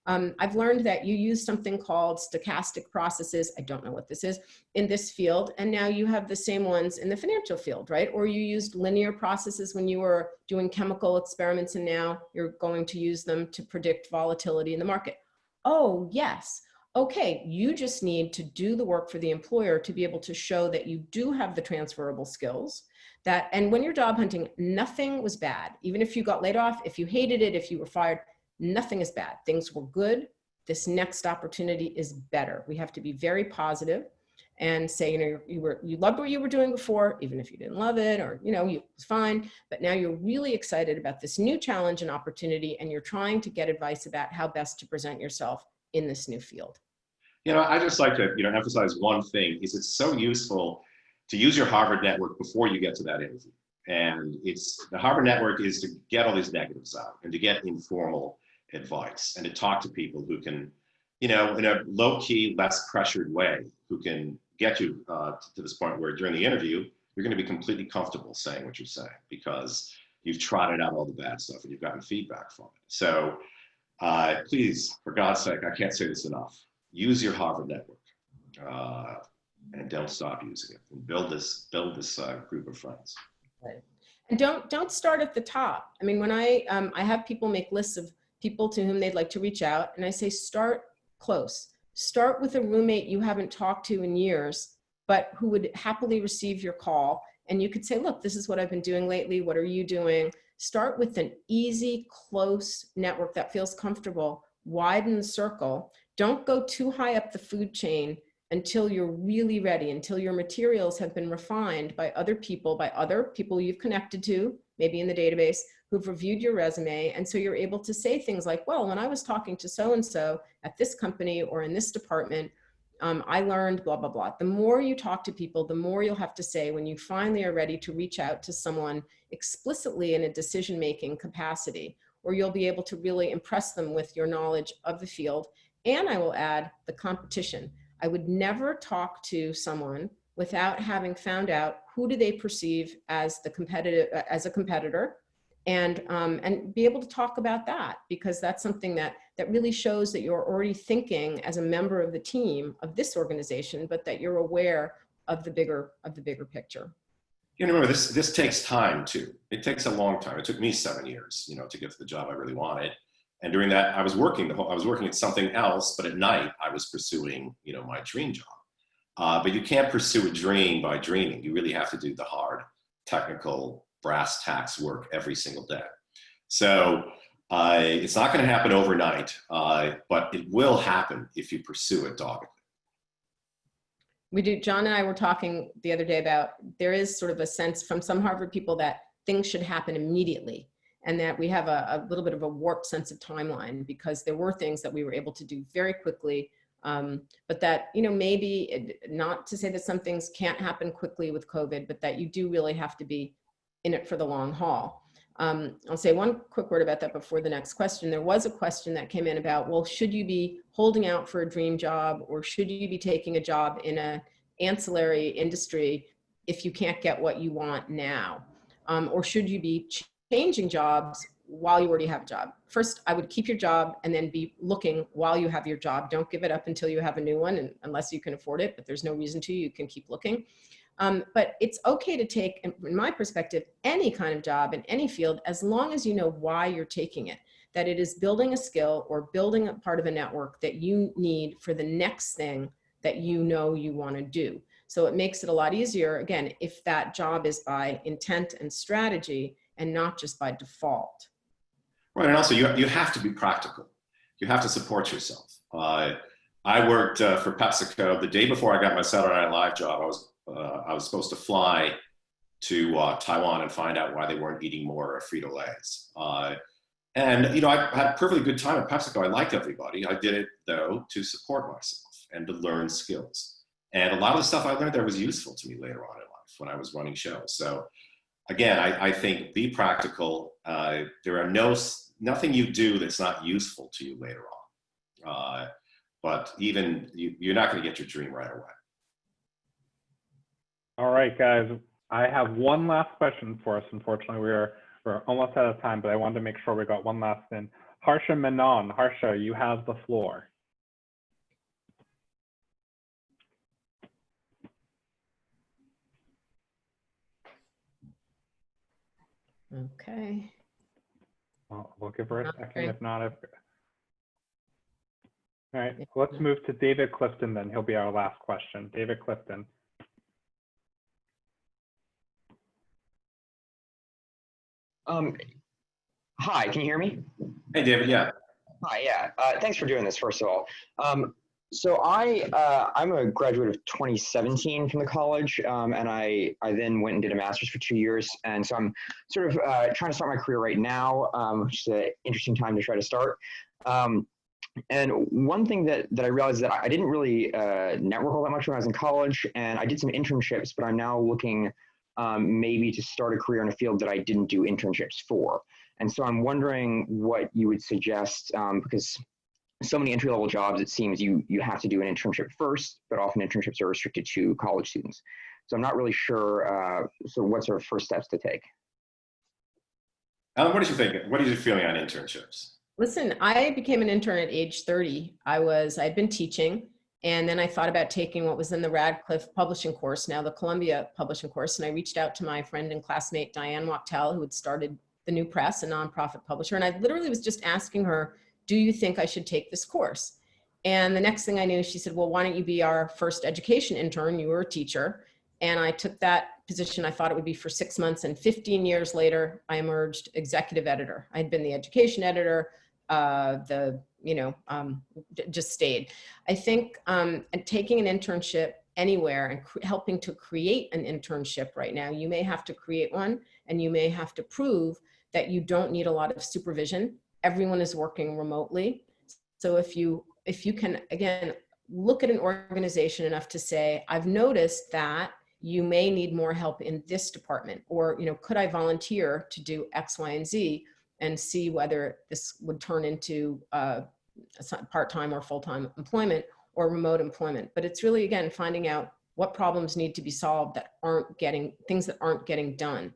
I've learned that you use something called stochastic processes. I don't know what this is in this field. And now you have the same ones in the financial field, right? Or you used linear processes when you were doing chemical experiments, and now you're going to use them to predict volatility in the market. Oh, yes. Okay, you just need to do the work for the employer to be able to show that you do have the transferable skills. That, and when you're job hunting, nothing was bad. Even if you got laid off, if you hated it, if you were fired, nothing is bad. Things were good. This next opportunity is better. We have to be very positive and say, you know, you loved what you were doing before, even if you didn't love it, or, you know, it was fine, but now you're really excited about this new challenge and opportunity, and you're trying to get advice about how best to present yourself in this new field. You know, I just like to, you know, emphasize one thing is it's so useful to use your Harvard network before you get to that interview. And it's, the Harvard network is to get all these negatives out and to get informal advice and to talk to people who can, you know, in a low key, less pressured way, who can get you to this point where during the interview, you're going to be completely comfortable saying what you're saying because you've trotted out all the bad stuff and you've gotten feedback from it. So please, for God's sake, I can't say this enough. Use your Harvard network and don't stop using it. And build this group of friends. Right. And don't start at the top. I mean, when I have people make lists of people to whom they'd like to reach out, and I say start close. Start with a roommate you haven't talked to in years, but who would happily receive your call. And you could say, look, this is what I've been doing lately. What are you doing? Start with an easy, close network that feels comfortable. Widen the circle. Don't go too high up the food chain until you're really ready, until your materials have been refined by other people you've connected to, maybe in the database, who've reviewed your resume. And so you're able to say things like, well, when I was talking to so-and-so at this company or in this department, I learned blah, blah, blah. The more you talk to people, the more you'll have to say when you finally are ready to reach out to someone explicitly in a decision-making capacity, or you'll be able to really impress them with your knowledge of the field. And I will add the competition. I would never talk to someone without having found out who do they perceive as a competitor, and be able to talk about that, because that's something that really shows that you're already thinking as a member of the team of this organization, but that you're aware of the bigger picture. You know, remember this takes time too. It takes a long time. It took me 7 years, you know, to get to the job I really wanted. And during that, I was working at something else, but at night I was pursuing, you know, my dream job. But you can't pursue a dream by dreaming. You really have to do the hard, technical, brass tacks work every single day. So it's not going to happen overnight, but it will happen if you pursue it doggedly. We do. John and I were talking the other day about there is sort of a sense from some Harvard people that things should happen immediately, and that we have a little bit of a warped sense of timeline because there were things that we were able to do very quickly, but that, you know, maybe not to say that some things can't happen quickly with COVID, but that you do really have to be in it for the long haul. I'll say one quick word about that before the next question. There was a question that came in about, well, should you be holding out for a dream job, or should you be taking a job in an ancillary industry if you can't get what you want now? Or should you be changing jobs while you already have a job? First, I would keep your job and then be looking while you have your job. Don't give it up until you have a new one, and unless you can afford it, but there's no reason to, you can keep looking. But it's okay to take, in my perspective, any kind of job in any field, as long as you know why you're taking it, that it is building a skill or building a part of a network that you need for the next thing that you know you want to do. So it makes it a lot easier, again, if that job is by intent and strategy and not just by default. Right, and also you have to be practical. You have to support yourself. I worked for PepsiCo. The day before I got my Saturday Night Live job, I was supposed to fly to Taiwan and find out why they weren't eating more Frito-Lays. And, you know, I had a perfectly good time at PepsiCo. I liked everybody. I did it, though, to support myself and to learn skills. And a lot of the stuff I learned there was useful to me later on in life when I was running shows. So, again, I think be practical. There are nothing you do that's not useful to you later on. But even you're not going to get your dream right away. All right, guys. I have one last question for us. Unfortunately, we're almost out of time, but I wanted to make sure we got one last in. Harsha Menon. Harsha, you have the floor. Okay. Well, we'll give her a second. If not, All right, let's move to David Clifton then. He'll be our last question. David Clifton. Hi, can you hear me? Hey, David, yeah. Hi, yeah. Thanks for doing this, first of all. So I'm a graduate of 2017 from the college, and I then went and did a master's for 2 years. And so I'm sort of trying to start my career right now, which is an interesting time to try to start. And one thing that I realized is that I didn't really network all that much when I was in college, and I did some internships, but I'm now looking maybe to start a career in a field that I didn't do internships for. And so I'm wondering what you would suggest, because so many entry-level jobs, it seems you have to do an internship first, but often internships are restricted to college students. So I'm not really sure, so what sort of first steps to take? Alan, what did you think? What is your feeling on internships? Listen, I became an intern at age 30. I'd been teaching, and then I thought about taking what was in the Radcliffe publishing course, now the Columbia publishing course, and I reached out to my friend and classmate, Diane Wachtel, who had started the New Press, a nonprofit publisher, and I literally was just asking her, do you think I should take this course? And the next thing I knew, she said, well, why don't you be our first education intern? You were a teacher. And I took that position. I thought it would be for 6 months, and 15 years later, I emerged executive editor. I'd been the education editor, just stayed. I think taking an internship anywhere and helping to create an internship right now, you may have to create one, and you may have to prove that you don't need a lot of supervision. Everyone is working remotely. So if you can, again, look at an organization enough to say, I've noticed that you may need more help in this department, or, could I volunteer to do X, Y, and Z, and see whether this would turn into part-time or full-time employment or remote employment. But it's really, again, finding out what problems need to be solved that aren't getting done.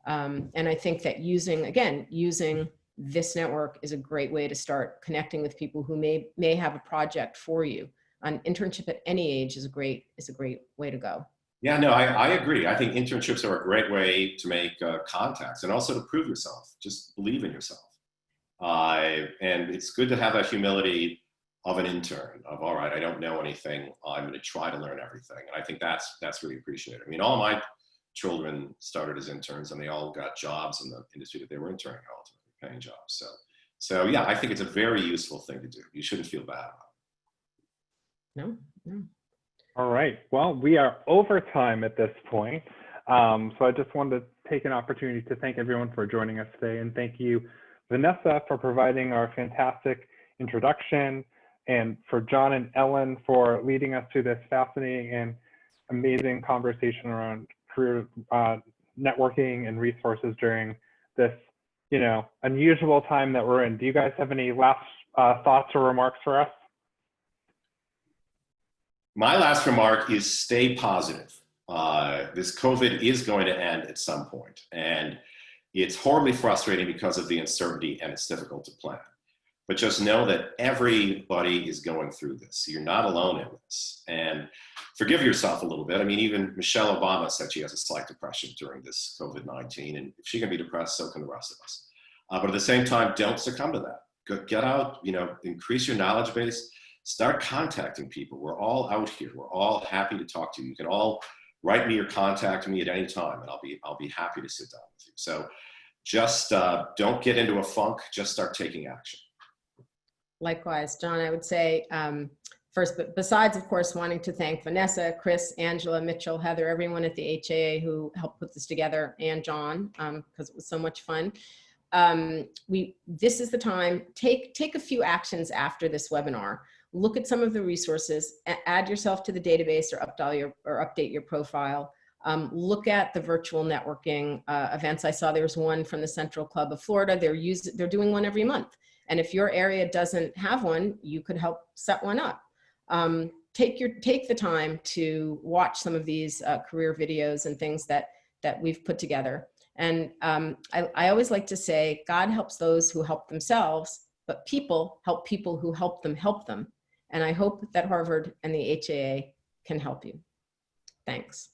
And I think that using this network is a great way to start connecting with people who may have a project for you. An internship at any age is a great way to go. Yeah, no, I agree. I think internships are a great way to make contacts and also to prove yourself. Just believe in yourself. And it's good to have that humility of an intern, of, all right, I don't know anything. I'm going to try to learn everything. And I think that's really appreciated. I mean, all my children started as interns, and they all got jobs in the industry that they were interning at, ultimately paying jobs. So yeah, I think it's a very useful thing to do. You shouldn't feel bad about it. No. All right. Well, we are over time at this point. So I just wanted to take an opportunity to thank everyone for joining us today. And thank you, Vanessa, for providing our fantastic introduction, and for John and Ellen for leading us to this fascinating and amazing conversation around career networking and resources during this, unusual time that we're in. Do you guys have any last thoughts or remarks for us? My last remark is stay positive. This COVID is going to end at some point, and it's horribly frustrating because of the uncertainty, and it's difficult to plan. But just know that everybody is going through this. You're not alone in this. And forgive yourself a little bit. I mean, even Michelle Obama said she has a slight depression during this COVID-19, and if she can be depressed, so can the rest of us. But at the same time, don't succumb to that. Get out, increase your knowledge base. Start contacting people. We're all out here. We're all happy to talk to you. You can all write me or contact me at any time, and I'll be happy to sit down with you. So just don't get into a funk. Just start taking action. Likewise, John, I would say first, but besides, of course, wanting to thank Vanessa, Chris, Angela, Mitchell, Heather, everyone at the HAA who helped put this together, and John, because it was so much fun. This is the time. Take a few actions after this webinar. Look at some of the resources, add yourself to the database, or update your profile. Look at the virtual networking events. I saw there was one from the Central Club of Florida. They're doing one every month. And if your area doesn't have one, you could help set one up. Take the time to watch some of these career videos and things that we've put together. And I always like to say, God helps those who help themselves, but people help people who help them. And I hope that Harvard and the HAA can help you. Thanks.